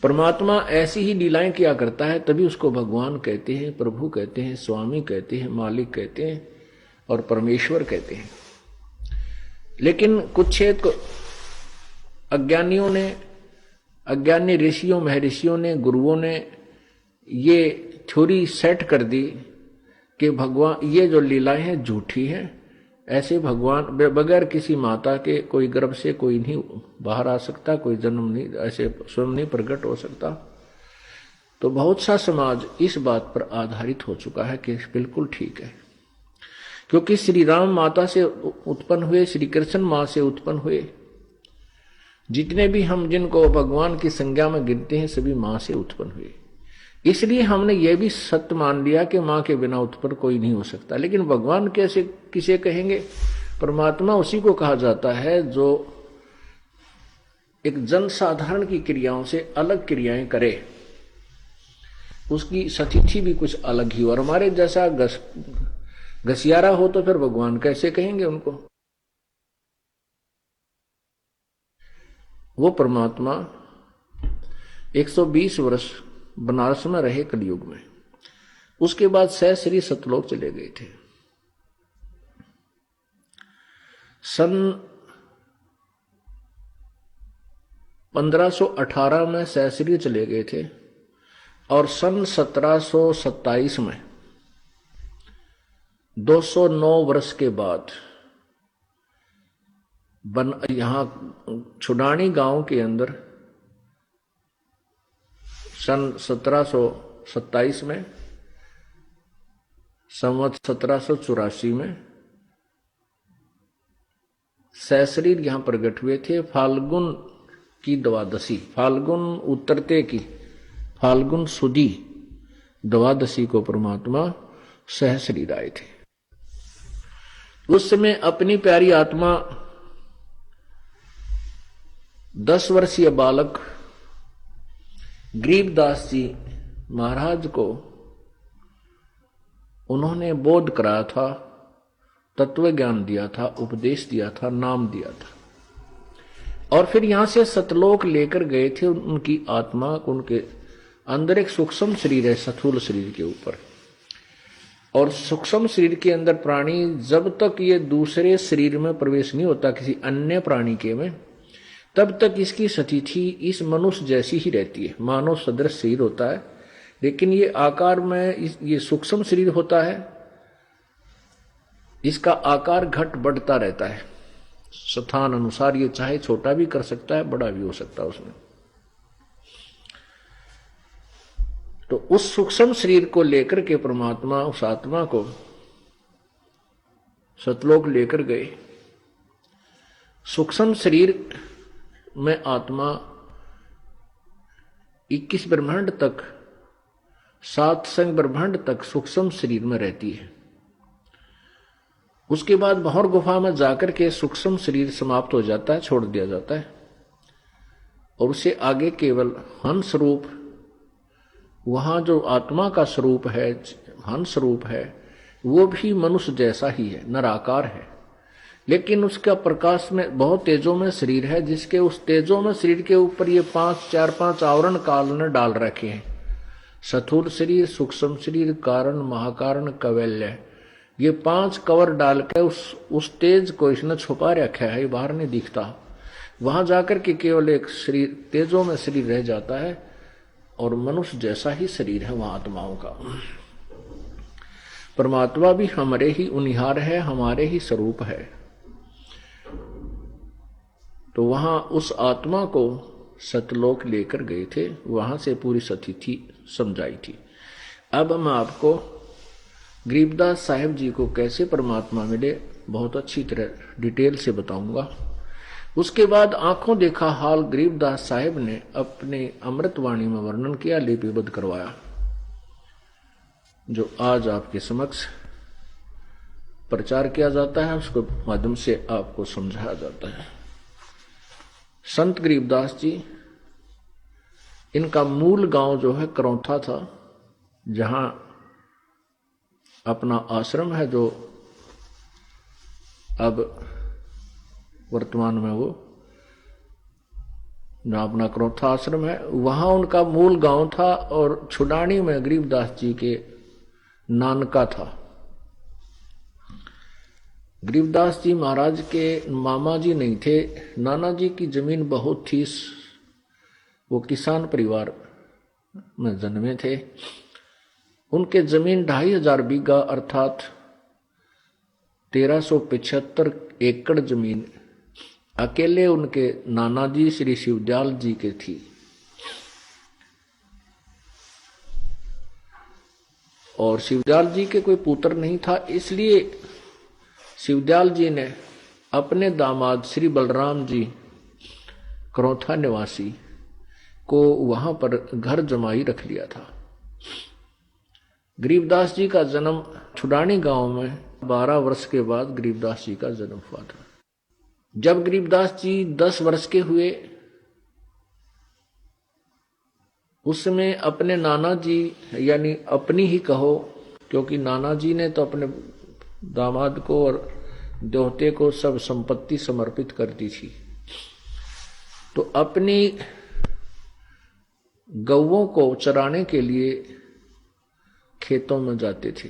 परमात्मा ऐसी ही लीलाएं किया करता है, तभी उसको भगवान कहते हैं, प्रभु कहते हैं, स्वामी कहते हैं, मालिक कहते हैं और परमेश्वर कहते हैं। लेकिन कुछ एक अज्ञानियों ने, अज्ञानी ऋषियों महर्षियों ने, गुरुओं ने ये थ्योरी सेट कर दी कि भगवान, ये जो लीलाएं हैं झूठी हैं। ऐसे भगवान बगैर किसी माता के कोई गर्भ से कोई नहीं बाहर आ सकता, कोई जन्म नहीं, ऐसे स्वयं नहीं प्रकट हो सकता। तो बहुत सा समाज इस बात पर आधारित हो चुका है कि बिल्कुल ठीक है, क्योंकि श्री राम माता से उत्पन्न हुए, श्री कृष्ण मां से उत्पन्न हुए। जितने भी हम जिनको भगवान की संज्ञा में गिनते हैं सभी मां से उत्पन्न हुए। इसलिए हमने ये भी सत्य मान लिया कि मां के बिना उत्पन्न कोई नहीं हो सकता। लेकिन भगवान कैसे किसे कहेंगे? परमात्मा उसी को कहा जाता है जो एक जनसाधारण की क्रियाओं से अलग क्रियाएं करे, उसकी स्थिति भी कुछ अलग ही हो। और हमारे जैसा घसियारा हो तो फिर भगवान कैसे कहेंगे उनको? वो परमात्मा 120 वर्ष बनारस में रहे कलयुग में। उसके बाद सशरीर सतलोक चले गए थे। सन 1518 में सशरीर चले गए थे और सन 1727 में 209 वर्ष के बाद यहां छुडानी गांव के अंदर सन 1727 में, संवत 1784 में सशरीर यहां प्रकट हुए थे। फाल्गुन की द्वादशी, फाल्गुन उतरते की, फाल्गुन सुदी द्वादशी को परमात्मा सहशरीर आए थे। उस समय अपनी प्यारी आत्मा 10 वर्षीय बालक गरीबदास जी महाराज को उन्होंने बोध कराया था, तत्व ज्ञान दिया था, उपदेश दिया था, नाम दिया था। और फिर यहां से सतलोक लेकर गए थे उनकी आत्मा। उनके अंदर एक सूक्ष्म शरीर है स्थूल शरीर के ऊपर, और सूक्ष्म शरीर के अंदर प्राणी जब तक ये दूसरे शरीर में प्रवेश नहीं होता किसी अन्य प्राणी के में, तब तक इसकी स्थिति इस मनुष्य जैसी ही रहती है, मानव सदृश शरीर होता है, लेकिन ये आकार में ये सूक्ष्म शरीर होता है, इसका आकार घट बढ़ता रहता है स्थान अनुसार। ये चाहे छोटा भी कर सकता है, बड़ा भी हो सकता है उसमें। तो उस सूक्ष्म शरीर को लेकर के परमात्मा उस आत्मा को सतलोक लेकर गए। सूक्ष्म शरीर में आत्मा 21 ब्रह्मांड तक, 7 संग ब्रह्मांड तक सूक्ष्म शरीर में रहती है। उसके बाद भौर गुफा में जाकर के सूक्ष्म शरीर समाप्त हो जाता है, छोड़ दिया जाता है, और उसे आगे केवल हंस रूप, वहां जो आत्मा का स्वरूप है, हंस रूप है, वो भी मनुष्य जैसा ही है, नराकार है, लेकिन उसका प्रकाश में बहुत तेजों में शरीर है, जिसके उस तेजों में शरीर के ऊपर ये 4-5 आवरण काल ने डाल रखे हैं। स्थूल शरीर, सूक्ष्म शरीर, कारण, महाकारण, कैवल्य, ये 5 कवर डाल के उस तेज को इसने छुपा रखा है, ये बाहर नहीं दिखता। वहां जाकर के केवल एक शरीर, तेजों में शरीर रह जाता है, और मनुष्य जैसा ही शरीर है वहां आत्माओं का। परमात्मा भी हमारे ही उनिहार है, हमारे ही स्वरूप है। तो वहां उस आत्मा को सतलोक लेकर गए थे, वहां से पूरी स्थिति समझाई थी। अब मैं आपको गरीबदास साहिब जी को कैसे परमात्मा मिले बहुत अच्छी तरह डिटेल से बताऊंगा। उसके बाद आंखों देखा हाल गरीबदास साहिब ने अपने अमृतवाणी में वर्णन किया, लिपिबद्ध करवाया, जो आज आपके समक्ष प्रचार किया जाता है, उसके माध्यम से आपको समझाया जाता है। संत गरीबदास जी, इनका मूल गांव जो है करौथा था, जहां अपना आश्रम है, जो अब वर्तमान में वो जो अपना करौथा आश्रम है, वहां उनका मूल गांव था, और छुडानी में गरीबदास जी के नानका था। गरीबदास जी महाराज के मामा जी नहीं थे, नाना जी की जमीन बहुत थी, वो किसान परिवार में जन्मे थे। उनके जमीन 2500 बीघा अर्थात 1375 एकड़ जमीन अकेले उनके नाना जी श्री शिवदयाल जी के थी। और शिवदयाल जी के कोई पुत्र नहीं था, इसलिए शिवदयाल जी ने अपने दामाद श्री बलराम जी करौथा निवासी को वहां पर घर जमाई रख लिया था। गरीबदास जी का जन्म छुडानी गांव में 12 वर्ष के बाद गरीबदास जी का जन्म हुआ था। जब गरीबदास जी 10 वर्ष के हुए, उसमें अपने नाना जी, यानी अपनी ही कहो, क्योंकि नाना जी ने तो अपने दामाद को और दोहते को सब संपत्ति समर्पित कर दी थी, तो अपनी गौओं को चराने के लिए खेतों में जाते थे।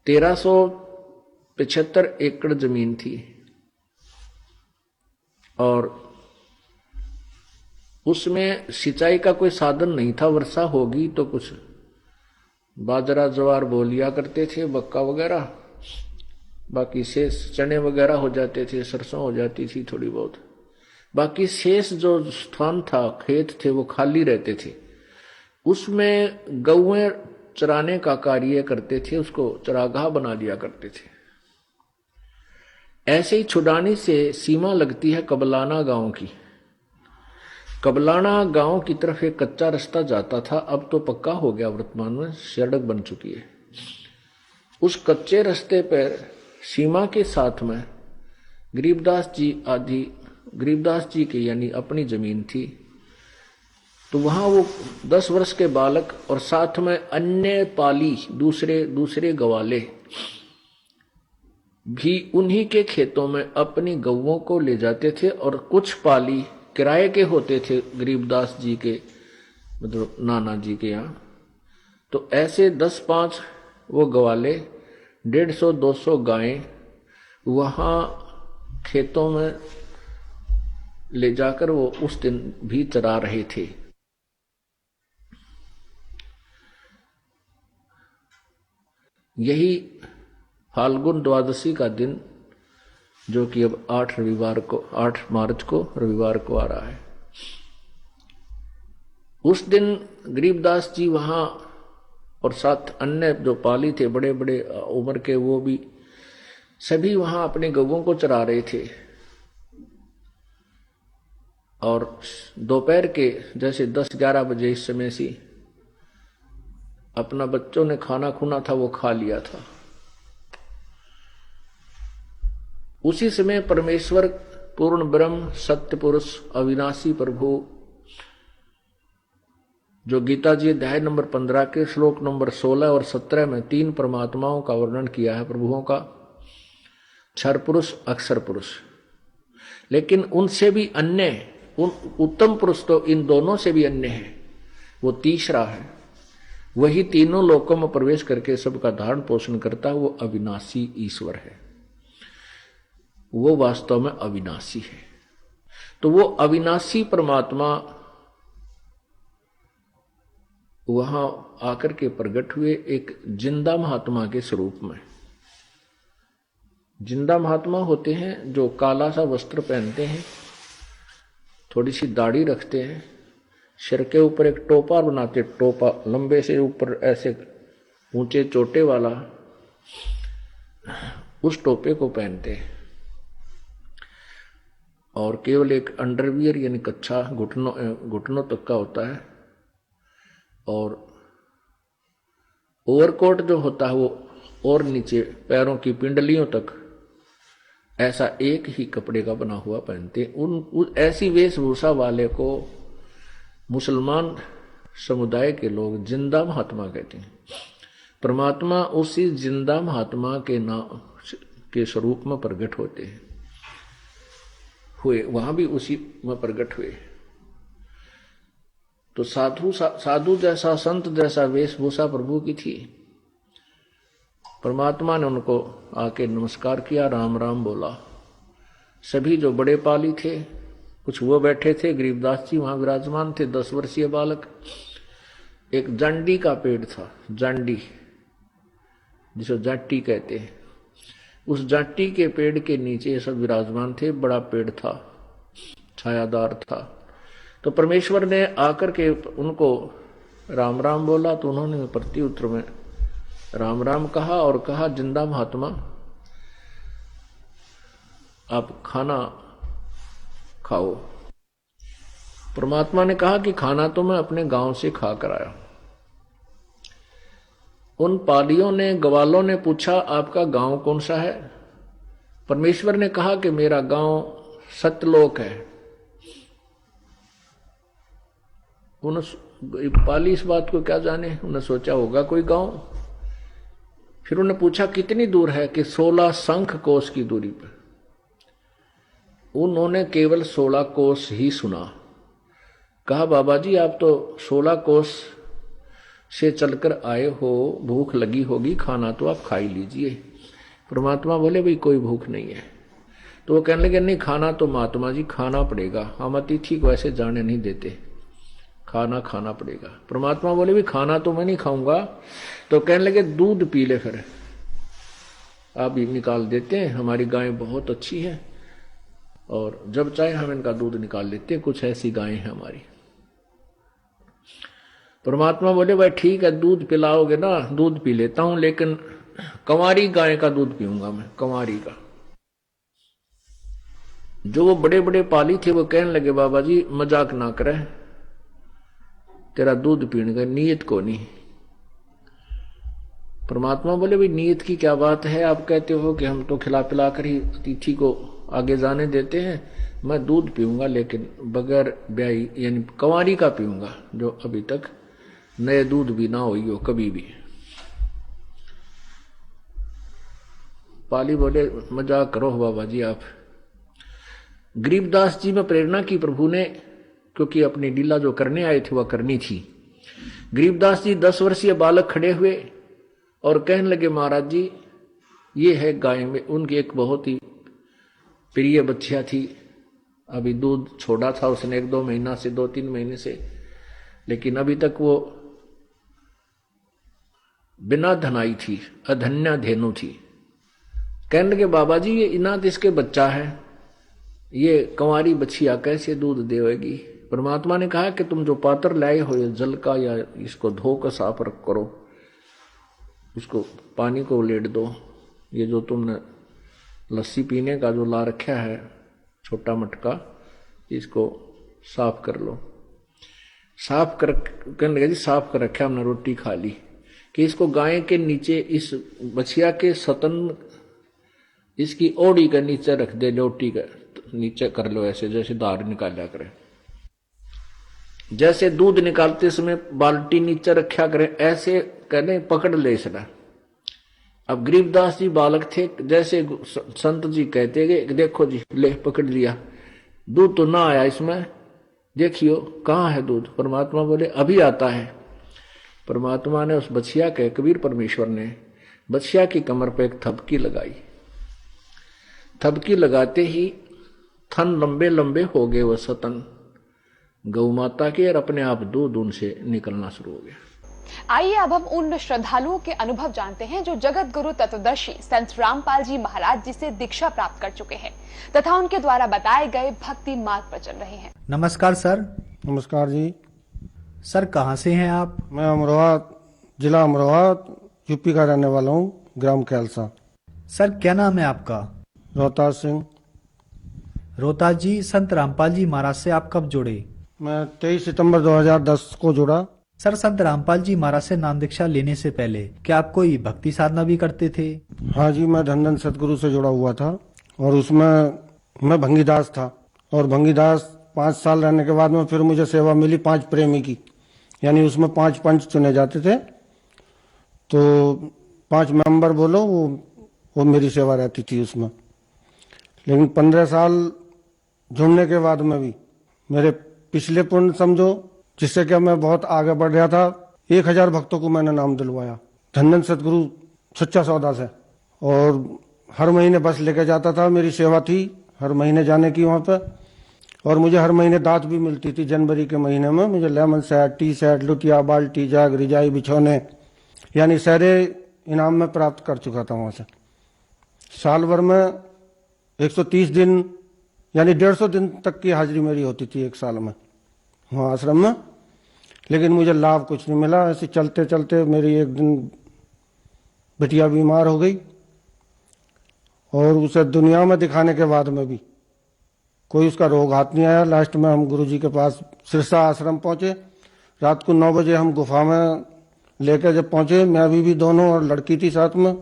1375 एकड़ जमीन थी, और उसमें सिंचाई का कोई साधन नहीं था। वर्षा होगी तो कुछ बाजरा ज्वार बो लिया करते थे, मक्का वगैरह, बाकी शेष चने वगैरह हो जाते थे, सरसों हो जाती थी थोड़ी बहुत। बाकी शेष जो स्थान था, खेत थे, वो खाली रहते थे। उसमें गौएं चराने का कार्य करते थे, उसको चरागाह बना दिया करते थे। ऐसे ही छुडानी से सीमा लगती है कबलाना गांव की। कबलाना गांव की तरफ एक कच्चा रास्ता जाता था, अब तो पक्का हो गया, वर्तमान में सड़क बन चुकी है। उस कच्चे रास्ते पर सीमा के साथ में गरीबदास जी की यानी अपनी जमीन थी। तो वहां वो 10 वर्ष के बालक और साथ में अन्य पाली दूसरे गवाले भी उन्हीं के खेतों में अपनी गौओं को ले जाते थे, और कुछ पाली किराए के होते थे गरीबदास जी के, मतलब नाना जी के यहाँ। तो ऐसे 10-5 वो गवाले, 150-200 गायें वहां खेतों में ले जाकर वो उस दिन भी चरा रहे थे। यही फाल्गुन द्वादशी का दिन, जो कि अब 8 मार्च को रविवार को आ रहा है, उस दिन गरीबदास जी वहां और साथ अन्य जो पाली थे बड़े बड़े उम्र के, वो भी सभी वहां अपने गौओं को चरा रहे थे। और दोपहर के जैसे 10-11 बजे इस समय से अपना बच्चों ने खाना खुना था वो खा लिया था। उसी समय परमेश्वर पूर्ण ब्रह्म सत्य पुरुष अविनाशी प्रभु, जो गीता जी अध्याय नंबर 15 के श्लोक नंबर 16 और 17 में 3 परमात्माओं का वर्णन किया है, प्रभुओं का, क्षर पुरुष अक्षर पुरुष। लेकिन उनसे भी अन्य उत्तम पुरुष तो इन दोनों से भी अन्य है, वो तीसरा है। वही तीनों लोकों में प्रवेश करके सबका धारण पोषण करता है, वो अविनाशी ईश्वर है, वो वास्तव में अविनाशी है। तो वो अविनाशी परमात्मा वहां आकर के प्रकट हुए एक जिंदा महात्मा के स्वरूप में। जिंदा महात्मा होते हैं जो काला सा वस्त्र पहनते हैं, थोड़ी सी दाढ़ी रखते हैं, सिर के ऊपर एक टोपा बनाते, टोपा लंबे से ऊपर ऐसे ऊंचे चोटे वाला, उस टोपे को पहनते हैं, और केवल एक अंडरवियर यानी कच्छा घुटनों तक का होता है, और ओवरकोट जो होता है वो और नीचे पैरों की पिंडलियों तक ऐसा एक ही कपड़े का बना हुआ पहनते। ऐसी वेशभूषा वाले को मुसलमान समुदाय के लोग जिंदा महात्मा कहते हैं। परमात्मा उसी जिंदा महात्मा के नाम के स्वरूप में प्रकट होते हैं, हुए वहां भी उसी में प्रकट हुए। तो साधु जैसा संत जैसा वेशभूषा प्रभु की थी। परमात्मा ने उनको आके नमस्कार किया, राम राम बोला। सभी जो बड़े पाली थे, कुछ वो बैठे थे, गरीबदास जी वहां विराजमान थे, 10 वर्षीय बालक। एक जांडी का पेड़ था, जांडी जिसे जाटी कहते हैं, उस जाटी के पेड़ के नीचे सब विराजमान थे। बड़ा पेड़ था, छायादार था। तो परमेश्वर ने आकर के उनको राम राम बोला, तो उन्होंने प्रति उत्तर में राम राम कहा और कहा, जिंदा महात्मा आप खाना खाओ। परमात्मा ने कहा कि खाना तो मैं अपने गांव से खा कर आया। उन पालियों ने, ग्वालों ने पूछा आपका गांव कौन सा है? परमेश्वर ने कहा कि मेरा गांव सत्यलोक है। उन्हें पाली इस बात को क्या जाने, उन्हें सोचा होगा कोई गांव। फिर उन्हें पूछा कितनी दूर है, कि 16 शंख कोस की दूरी पर। उन्होंने केवल 16 कोस ही सुना। कहा बाबा जी आप तो 16 कोस से चलकर आए हो, भूख लगी होगी, खाना तो आप खा ही लीजिए। परमात्मा बोले भाई कोई भूख नहीं है। तो वो कहने लगे नहीं, खाना तो महात्मा जी खाना पड़ेगा, हम अतिथि को ऐसे जाने नहीं देते, खाना खाना पड़ेगा। परमात्मा बोले भी खाना तो मैं नहीं खाऊंगा। तो कहने लगे दूध पी ले, फिर आप भी निकाल देते हैं, हमारी गायें बहुत अच्छी है और जब चाहे हम इनका दूध निकाल लेते हैं, कुछ ऐसी गायें हैं हमारी। परमात्मा बोले भाई ठीक है, दूध पिलाओगे ना, दूध पी लेता हूं, लेकिन कंवारी गाय का दूध पीऊंगा मैं, कंवारी का। जो वो बड़े बड़े पाली थे वो कहने लगे बाबा जी मजाक ना करे, तेरा दूध पीने का नीयत को नहीं। परमात्मा बोले भाई नीयत की क्या बात है, आप कहते हो कि हम तो खिला पिला कर ही अतिथि को आगे जाने देते हैं, मैं दूध पीऊंगा लेकिन बगैर ब्याई यानी कंवारी का पीऊंगा, जो अभी तक नए दूध भी ना हुई हो कभी भी। पाली बोले मजाक करो बाबा जी आप। गरीबदास जी में प्रेरणा की प्रभु ने, क्योंकि अपनी लीला जो करने आए थे वह करनी थी। गरीबदास जी 10 वर्षीय बालक खड़े हुए और कहने लगे महाराज जी ये है गाय में। उनकी एक बहुत ही प्रिय बच्चिया थी अभी दूध छोड़ा था उसने 1-2 महीना से, 2-3 महीने से, लेकिन अभी तक वो बिना धनाई थी, अधन्या धेनु थी। कहने लगे बाबा जी ये इनात इसके बच्चा है, ये कंवारी बछिया कैसे दूध देवेगी। परमात्मा ने कहा कि तुम जो पात्र लाए हो ये जल का, या इसको धो कर साफ रख करो, इसको पानी को लेट दो, ये जो तुमने लस्सी पीने का जो ला रखा है छोटा मटका, इसको साफ कर लो। साफ कर, कहने लगे जी साफ कर रखा हमने, रोटी खा ली, कि इसको गाय के नीचे, इस बछिया के सतन, इसकी ओड़ी के नीचे रख दे, लोटी के नीचे कर लो, ऐसे जैसे दार निकाला करे, जैसे दूध निकालते समय बाल्टी नीचे रखा करे, ऐसे कहने पकड़ ले इसने। अब गरीबदास जी बालक थे, जैसे संत जी कहते गए, देखो जी ले पकड़ लिया, दूध तो ना आया इसमें, देखियो कहाँ है दूध। परमात्मा बोले अभी आता है। परमात्मा ने उस बछिया के, कबीर परमेश्वर ने बछिया की कमर पे एक थपकी लगाई। थपकी लगाते ही थन लंबे लंबे हो गए वो सतन गौ माता के, और अपने आप दूध उनसे निकलना शुरू हो गया। आइए अब हम उन श्रद्धालुओं के अनुभव जानते हैं जो जगत गुरु तत्वदर्शी संत रामपाल जी महाराज जी से दीक्षा प्राप्त कर चुके हैं तथा उनके द्वारा बताए गए भक्ति मार्ग पर चल रहे हैं। नमस्कार सर। नमस्कार जी। सर कहाँ से हैं आप? मैं अमरोहा, जिला अमरोहा, यूपी का रहने वाला हूँ, ग्राम कैलसा। सर क्या नाम है आपका? रोहतास सिंह। रोहतास जी, संत रामपाल जी महाराज से आप कब जुड़े? मैं 23 सितंबर 2010 को जुड़ा। सर संत रामपाल जी महाराज से नाम दीक्षा लेने से पहले क्या आप कोई भक्ति साधना भी करते थे? हाँ जी, मैं धन धन सतगुरु से जुड़ा हुआ था, और उसमें मैं भंगीदास था, और भंगीदास 5 साल रहने के बाद में फिर मुझे सेवा मिली 5 प्रेमी की, यानी उसमें 5 पंच चुने जाते थे, तो 5 मेंबर बोलो, वो मेरी सेवा रहती थी उसमें। लेकिन 15 साल जुड़ने के बाद में भी मेरे पिछले पुण्य समझो, जिससे कि मैं बहुत आगे बढ़ रहा था। 1000 भक्तों को मैंने नाम दिलवाया धन धन सतगुरु सच्चा सौदा से, और हर महीने बस लेके जाता था, मेरी सेवा थी हर महीने जाने की वहाँ पे, और मुझे हर महीने दात भी मिलती थी। जनवरी के महीने में मुझे लेमन सेट, टी सेट, लुटिया, बाल्टी, जग, रिजाई, बिछौने, यानी सारे इनाम में प्राप्त कर चुका था वहाँ से। साल भर में 130 दिन यानी 150 दिन तक की हाजिरी मेरी होती थी एक साल में वहाँ आश्रम में, लेकिन मुझे लाभ कुछ नहीं मिला। ऐसे चलते चलते मेरी एक दिन बिटिया बीमार हो गई, और उसे दुनिया में दिखाने के बाद में भी कोई उसका रोग हाथ नहीं आया। लास्ट में हम गुरुजी के पास सिरसा आश्रम पहुंचे। रात को 9 बजे हम गुफा में लेकर जब पहुंचे, मैं भी दोनों, और लड़की थी साथ में।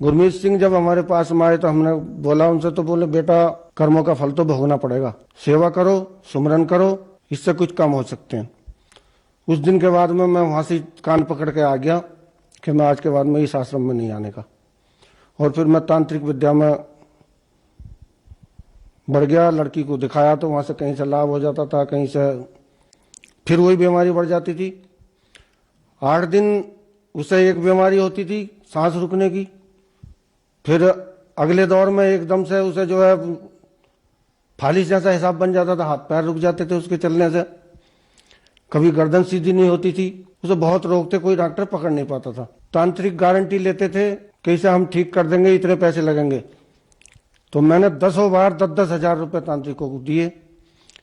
गुरमीत सिंह जब हमारे पास में आए तो हमने बोला उनसे, तो बोले बेटा कर्मों का फल तो भोगना पड़ेगा, सेवा करो, सुमरन करो, इससे कुछ कम हो सकते हैं। उस दिन के बाद में मैं वहां से कान पकड़ के आ गया कि मैं आज के बाद में इस आश्रम में नहीं आने का, और फिर मैं तांत्रिक विद्या में बढ़ गया। लड़की को दिखाया तो वहां से कहीं से लाभ हो जाता था, कहीं से फिर वही बीमारी बढ़ जाती थी। 8 दिन उसे एक बीमारी होती थी सांस रुकने की, फिर अगले दौर में एकदम से उसे जो है फालिस जैसा हिसाब बन जाता था, हाथ पैर रुक जाते थे उसके चलने से, कभी गर्दन सीधी नहीं होती थी। उसे बहुत रोग थे, कोई डॉक्टर पकड़ नहीं पाता था। तांत्रिक गारंटी लेते थे कि इसे हम ठीक कर देंगे, इतने पैसे लगेंगे। तो मैंने 10 बार 10-10 हजार रुपए तांत्रिकों को दिए।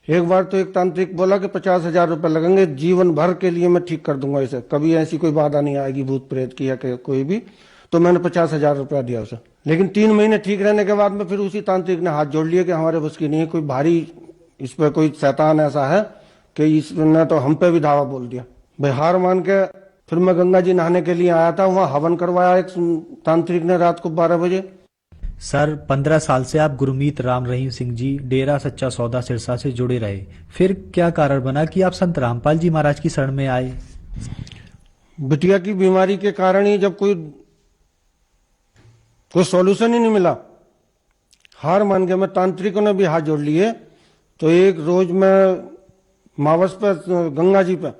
एक बार तो एक तांत्रिक बोला कि 50,000 रुपए लगेंगे, जीवन भर के लिए मैं ठीक कर दूंगा इसे, कभी ऐसी कोई बाधा नहीं आएगी भूत प्रेत की या कोई भी। तो मैंने 50,000 रुपया दिया उसे। लेकिन 3 महीने ठीक रहने के बाद में फिर उसी तांत्रिक ने हाथ जोड़ लिए कि हमारे बस की नहीं है, कोई भारी इस पर कोई शैतान ऐसा है कि इसने तो हम पे भी धावा बोल दिया। भाई हार मान के फिर मैं गंगा जी नहाने के लिए आया था, वहां हवन करवाया एक तांत्रिक ने रात को 12 बजे। सर 15 साल से आप गुरमीत राम रहीम सिंह जी डेरा सच्चा सौदा सिरसा से जुड़े रहे, फिर क्या कारण बना कि आप संत रामपाल जी महाराज की शरण में आए? बिटिया की बीमारी के कारण ही, जब कोई सॉल्यूशन ही नहीं मिला, हार मान के मैं तांत्रिकों ने भी हाथ जोड़ लिए। तो एक रोज मैं मावस पे गंगा जी पे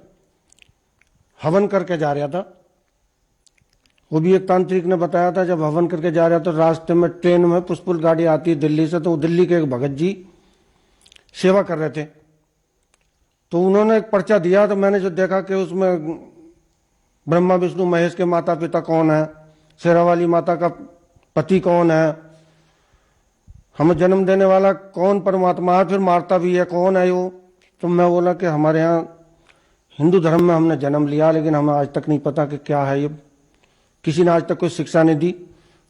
हवन करके जा रहा था, वो भी एक तांत्रिक ने बताया था। जब हवन करके जा रहा तो रास्ते में ट्रेन में पुष्पुल गाड़ी आती है दिल्ली से, तो दिल्ली के एक भगत जी सेवा कर रहे थे। तो उन्होंने एक पर्चा दिया, तो मैंने जो देखा कि उसमें ब्रह्मा विष्णु महेश के माता पिता कौन है, शेरावाली माता का पति कौन है, हमें जन्म देने वाला कौन परमात्मा है, फिर मारता भी है कौन है वो। तो मैं बोला कि हमारे यहाँ हिंदू धर्म में हमने जन्म लिया, लेकिन हमें आज तक नहीं पता कि क्या है ये, किसी ने आज तक कोई शिक्षा नहीं दी।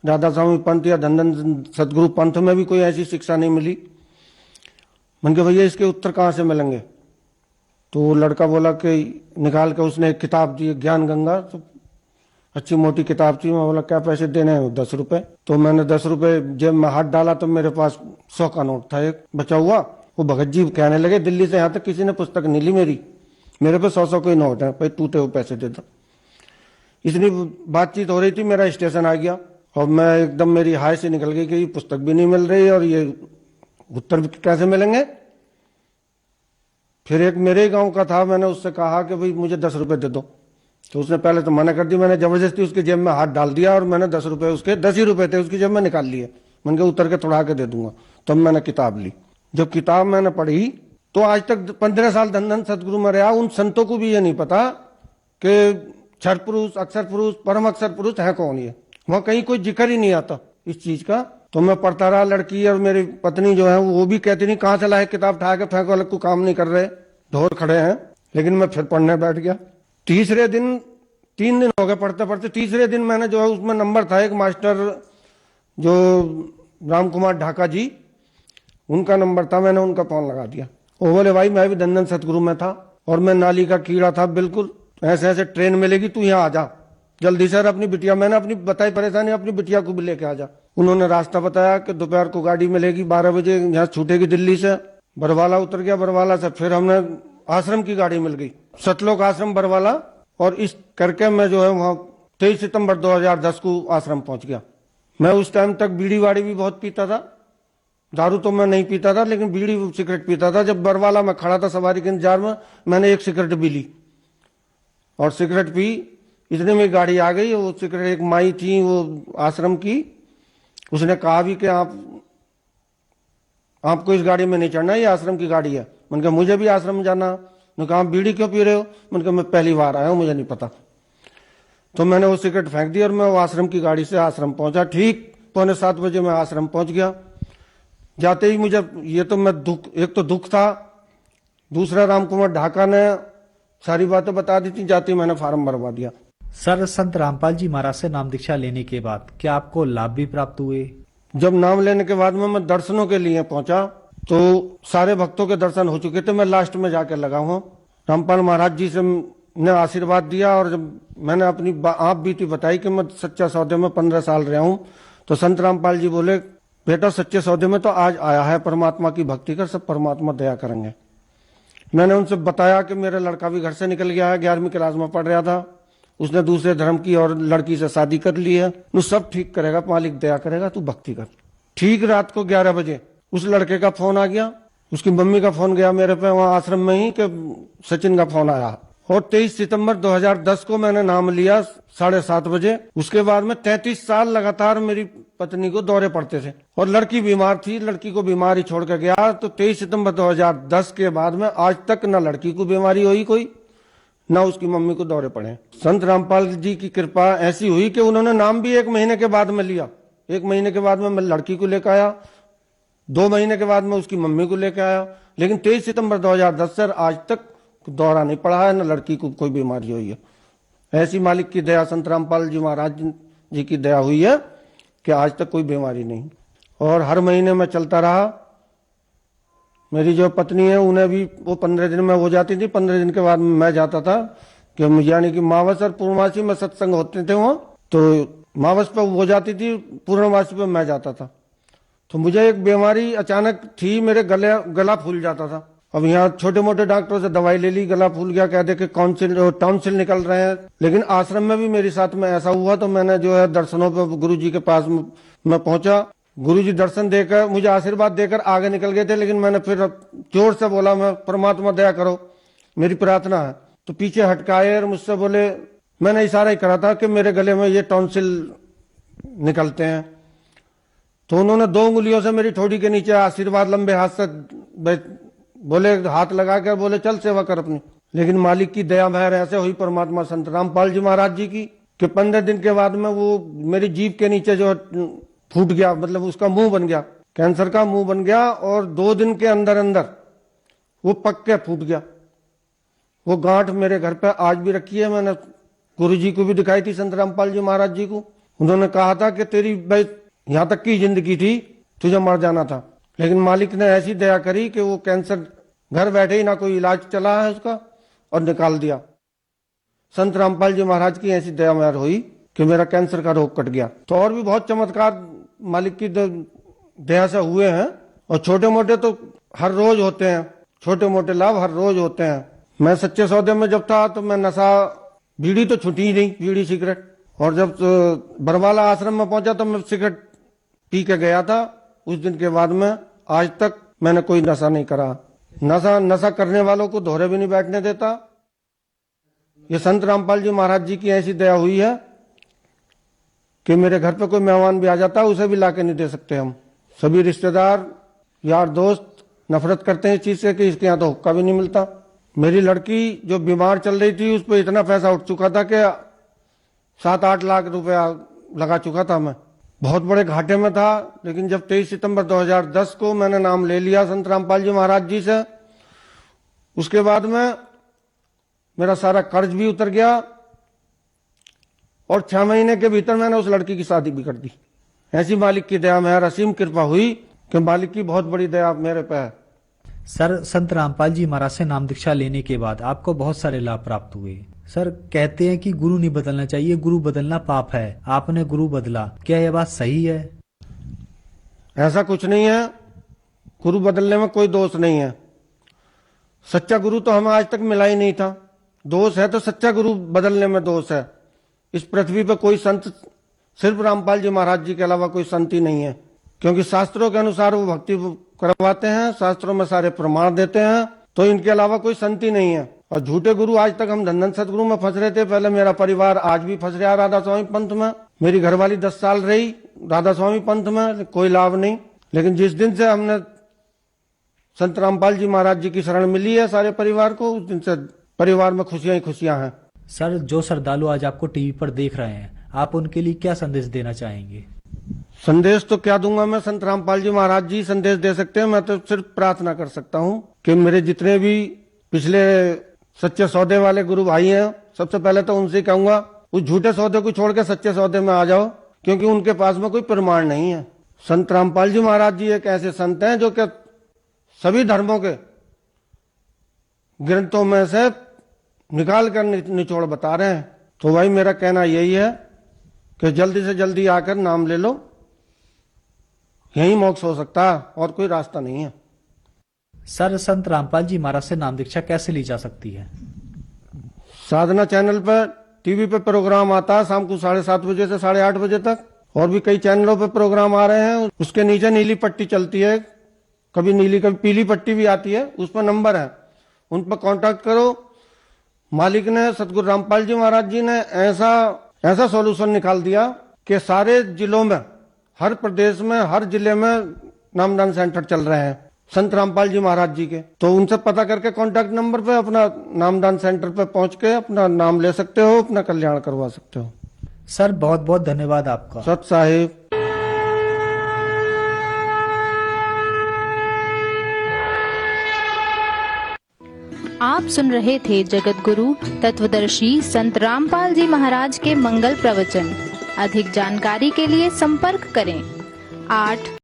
राधा स्वामी पंथ या धन सदगुरु पंथ में भी कोई ऐसी शिक्षा नहीं मिली। मन के भैया इसके उत्तर कहाँ से मिलेंगे? तो वो लड़का बोला कि निकाल के उसने एक किताब दी, ज्ञान गंगा, तो अच्छी मोटी किताब थी। मैं बोला क्या पैसे देने हैं? 10 रुपए। तो मैंने 10 रुपए जेब में हाथ डाला तो मेरे पास 100 का नोट था एक बचा हुआ। वो भगत जी कहने लगे दिल्ली से यहाँ तक किसी ने पुस्तक नहीं ली मेरी, मेरे पे 100 के नोट है, भाई टूटे हुए पैसे दे दो। इतनी बातचीत हो रही थी, मेरा स्टेशन आ गया और मैं एकदम, मेरी हाय से निकल गई कि ये पुस्तक भी नहीं मिल रही और ये उत्तर कैसे मिलेंगे। फिर एक मेरे गांव का था, मैंने उससे कहा कि भाई मुझे 10 रुपए दे दो। तो उसने पहले तो मना कर दी, मैंने जबरदस्ती उसके जेब में हाथ डाल दिया और मैंने 10 रुपए, उसके 10 ही रुपए थे, उसकी जेब में निकाल लिए। मैंने कहा उतर के थोड़ा के दे दूंगा। तब मैंने किताब ली। जब किताब मैंने पढ़ी तो आज तक 15 साल धन सदगुरु में रहा, उन संतों को भी ये नहीं पता कि क्षर पुरुष, अक्षर पुरुष, परम अक्षर पुरुष है कौन। ये वहां कहीं कोई जिक्र ही नहीं आता इस चीज का। तो मैं पढ़ता रहा। लड़की और मेरी पत्नी जो है वो भी कहती नहीं कहाँ चला है, किताब उठा के फेंको, अलग को काम नहीं कर रहे, ढोर खड़े हैं। लेकिन मैं फिर पढ़ने बैठ गया। तीसरे दिन, 3 दिन हो गए पढ़ते पढ़ते, तीसरे दिन मैंने जो है उसमें नंबर था एक मास्टर जो राम कुमार ढाका जी, उनका नंबर था। मैंने उनका फोन लगा दिया। वो बोले भाई मैं भी धन सतगुरु में था और मैं नाली का कीड़ा था बिल्कुल, ऐसे ऐसे ट्रेन मिलेगी, तू यहाँ आ जा जल्दी सर, अपनी बिटिया, मैंने अपनी बताई परेशानी, अपनी बिटिया को भी लेके आ जा। उन्होंने रास्ता बताया कि दोपहर को गाड़ी मिलेगी 12 बजे, यहाँ छूटेगी दिल्ली से। बरवाला उतर गया। बरवाला से फिर हमने आश्रम की गाड़ी मिल गई, सतलोक आश्रम बरवाला। और इस करके मैं जो है वहाँ 23 सितंबर 2010 को आश्रम पहुंच गया। मैं उस टाइम तक बीड़ी वाड़ी भी बहुत पीता था, दारू तो मैं नहीं पीता था, लेकिन बीड़ी सिगरेट पीता था। जब बरवाला में खड़ा था सवारी के इंतजार में, मैंने एक सिगरेट भी ली और सिगरेट पी। इतने में गाड़ी आ गई। वो सिगरेट, एक माई थी वो आश्रम की, उसने कहा भी कि आपको इस गाड़ी में नहीं चढ़ना, ये आश्रम की गाड़ी है। मैंने कहा मुझे भी आश्रम में जाना। मैंने कहा बीड़ी क्यों पी रहे हो? मैंने कहा मैं पहली बार आया हूं, मुझे नहीं पता। तो मैंने वो सिगरेट फेंक दी और मैं वो आश्रम की गाड़ी से आश्रम पहुंचा। ठीक 6:45 बजे मैं आश्रम पहुंच गया। जाते ही मुझे ये तो मैं एक तो दुख था, दूसरा राम कुमार ढाका ने सारी बातें बता दी थी। जाते ही मैंने फार्म भरवा दिया। सर, संत रामपाल जी महाराज से नाम दीक्षा लेने के बाद क्या आपको लाभ भी प्राप्त हुए? जब नाम लेने के बाद में मैं दर्शनों के लिए पहुंचा तो सारे भक्तों के दर्शन हो चुके थे। मैं लास्ट में जाकर लगा हूं। रामपाल महाराज जी से ने आशीर्वाद दिया और जब मैंने अपनी आप बीती बताई कि मैं सच्चा सौदे में 15 साल रहा हूं, तो संत रामपाल जी बोले बेटा सच्चे सौदे में तो आज आया है, परमात्मा की भक्ति कर, सब परमात्मा दया करेंगे। मैंने उनसे बताया कि मेरा लड़का भी घर से निकल गया है, 11वीं क्लास में पढ़ रहा था, उसने दूसरे धर्म की और लड़की से शादी कर ली है, वो सब ठीक करेगा, मालिक दया करेगा, तू भक्ति कर। ठीक रात को 11 बजे उस लड़के का फोन आ गया, उसकी मम्मी का फोन गया मेरे पे वहां आश्रम में ही कि सचिन का फोन आया। और 23 सितंबर 2010 को मैंने नाम लिया 7:30 बजे। उसके बाद में 33 साल लगातार मेरी पत्नी को दौरे पड़ते थे और लड़की बीमार थी, लड़की को बीमारी छोड़ कर गया। तो 23 सितंबर 2010 के बाद में आज तक न लड़की को बीमारी हुई कोई, ना उसकी मम्मी को दौरे पड़े। संत रामपाल जी की कृपा ऐसी हुई कि उन्होंने नाम भी 1 महीने के बाद में लिया। 1 महीने के बाद में मैं लड़की को लेकर आया, 2 महीने के बाद में उसकी मम्मी को लेकर आया। लेकिन 23 सितंबर 2010 से आज तक दौरा नहीं पड़ा है, न लड़की को कोई बीमारी हुई है। ऐसी मालिक की दया, संत रामपाल जी महाराज जी की दया हुई है कि आज तक कोई बीमारी नहीं। और हर महीने में चलता रहा। मेरी जो पत्नी है उन्हें भी वो 15 दिन में हो जाती थी, 15 दिन के बाद मैं जाता था कि यानी कि मावस और पूर्णमासी में सत्संग होते थे वहां, तो मावस पे हो जाती थी, पूर्णमासी पे मैं जाता था। तो मुझे एक बीमारी अचानक थी, मेरे गला फूल जाता था। अब यहाँ छोटे मोटे डॉक्टरों से दवाई ले ली, गला फूल गया, कह दे कि टॉन्सिल निकल रहे हैं। लेकिन आश्रम में भी मेरे साथ में ऐसा हुआ, तो मैंने जो है दर्शनों पे गुरुजी के पास मैं पहुंचा। गुरुजी दर्शन देकर मुझे आशीर्वाद देकर आगे निकल गए थे, लेकिन मैंने फिर जोर से बोला मैं परमात्मा दया करो, मेरी प्रार्थना है। तो पीछे हटकाए और मुझसे बोले, मैंने इशारा ही करा था कि मेरे गले में ये टॉन्सिल निकलते हैं। तो उन्होंने 2 उंगलियों से मेरी ठोड़ी के नीचे आशीर्वाद लंबे हाथ से बोले हाथ लगा कर बोले चल सेवा कर अपनी। लेकिन मालिक की दया मेहर ऐसे हुई परमात्मा संत रामपाल जी महाराज जी की कि 15 दिन के बाद में वो मेरी जीभ के नीचे जो फूट गया, मतलब उसका मुंह बन गया, कैंसर का मुंह बन गया, और 2 दिन के अंदर अंदर वो पक के फूट गया। वो गांठ मेरे घर पे आज भी रखी है। मैंने गुरु जी को भी दिखाई थी, संत रामपाल जी महाराज जी को। उन्होंने कहा था कि तेरी भाई यहाँ तक की जिंदगी थी, तुझे मर जाना था, लेकिन मालिक ने ऐसी दया करी कि वो कैंसर घर बैठे ही ना कोई इलाज चला है उसका, और निकाल दिया। संत रामपाल जी महाराज की ऐसी दया मेहर हुई कि मेरा कैंसर का रोग कट गया। तो और भी बहुत चमत्कार मालिक की दया से हुए हैं, और छोटे मोटे तो हर रोज होते हैं, छोटे मोटे लाभ हर रोज होते हैं। मैं सच्चे सौदे में जब था तो मैं नशा, बीड़ी तो छुटी ही नहीं, बीड़ी सिगरेट। और जब बरवाला आश्रम में पहुंचा तो मैं सिगरेट पी के गया था। उस दिन के बाद में आज तक मैंने कोई नशा नहीं करा। नशा करने वालों को दोहरे भी नहीं बैठने देता। ये संत रामपाल जी महाराज जी की ऐसी दया हुई है कि मेरे घर पे कोई मेहमान भी आ जाता है, उसे भी लाके नहीं दे सकते हम। सभी रिश्तेदार, यार दोस्त नफरत करते हैं इस चीज से कि इसके यहाँ तो हुक्का भी नहीं मिलता। मेरी लड़की जो बीमार चल रही थी, उस पर इतना पैसा उठ चुका था कि 7-8 लाख रुपया लगा चुका था। मैं बहुत बड़े घाटे में था। लेकिन जब 23 सितंबर 2010 को मैंने नाम ले लिया संत रामपाल जी महाराज जी से, उसके बाद में मेरा सारा कर्ज भी उतर गया, और 6 महीने के भीतर मैंने उस लड़की की शादी भी कर दी। ऐसी मालिक की दया मेहर असीम कृपा हुई कि मालिक की बहुत बड़ी दया मेरे पे है। सर, संत रामपाल जी महाराज से नाम दीक्षा लेने के बाद आपको बहुत सारे लाभ प्राप्त हुए। सर, कहते हैं कि गुरु नहीं बदलना चाहिए, गुरु बदलना पाप है। आपने गुरु बदला, क्या यह बात सही है? ऐसा कुछ नहीं है, गुरु बदलने में कोई दोष नहीं है। सच्चा गुरु तो हमें आज तक मिला ही नहीं था। दोष है तो सच्चा गुरु बदलने में दोष है। इस पृथ्वी पर कोई संत, सिर्फ रामपाल जी महाराज जी के अलावा कोई संत ही नहीं है, क्योंकि शास्त्रों के अनुसार वो भक्ति करवाते हैं, शास्त्रों में सारे प्रमाण देते हैं, तो इनके अलावा कोई संत ही नहीं है। और झूठे गुरु आज तक हम धन सतगुरु में फंस रहे थे। पहले मेरा परिवार आज भी फंस रहा राधा स्वामी पंथ में। मेरी घरवाली 10 साल रही राधा स्वामी पंथ में, कोई लाभ नहीं। लेकिन जिस दिन से हमने संत रामपाल जी महाराज जी की शरण मिली है सारे परिवार को, उस दिन से परिवार में खुशियां ही खुशियां हैं। सर, जो श्रद्धालु आज आपको टीवी पर देख रहे हैं, आप उनके लिए क्या संदेश देना चाहेंगे? संदेश तो क्या दूंगा मैं, संत रामपाल जी महाराज जी संदेश दे सकते हैं। मैं तो सिर्फ प्रार्थना कर सकता हूँ कि मेरे जितने भी पिछले सच्चे सौदे वाले गुरु भाई हैं, सबसे पहले तो उनसे कहूंगा उस झूठे सौदे को छोड़ के सच्चे सौदे में आ जाओ, क्योंकि उनके पास में कोई प्रमाण नहीं है। संत रामपाल जी महाराज जी एक ऐसे संत हैं जो कि सभी धर्मों के ग्रंथों में से निकाल कर निचोड़ बता रहे हैं। तो भाई मेरा कहना यही है कि जल्दी से जल्दी आकर नाम ले लो, यही मोक्ष हो सकता है, और कोई रास्ता नहीं है। सर, संत रामपाल जी महाराज से नाम दीक्षा कैसे ली जा सकती है? साधना चैनल पर टीवी पे प्रोग्राम आता है शाम को 7:30 बजे से 8:30 बजे तक, और भी कई चैनलों पे प्रोग्राम आ रहे हैं। उसके नीचे नीली पट्टी चलती है, कभी नीली कभी पीली पट्टी भी आती है, उस पर नंबर है, उन पर कांटेक्ट करो। मालिक ने, सतगुरु रामपाल जी महाराज जी ने ऐसा सॉल्यूशन निकाल दिया कि सारे जिलों में, हर प्रदेश में, हर जिले में नामदान सेंटर चल रहे हैं संत रामपाल जी महाराज जी के। तो उनसे पता करके कांटेक्ट नंबर पे अपना नामदान सेंटर पे पहुंच के अपना नाम ले सकते हो, अपना कल्याण करवा सकते हो। सर, बहुत बहुत धन्यवाद आपका। सत साहिब। आप सुन रहे थे जगत गुरु तत्वदर्शी संत रामपाल जी महाराज के मंगल प्रवचन। अधिक जानकारी के लिए संपर्क करें 8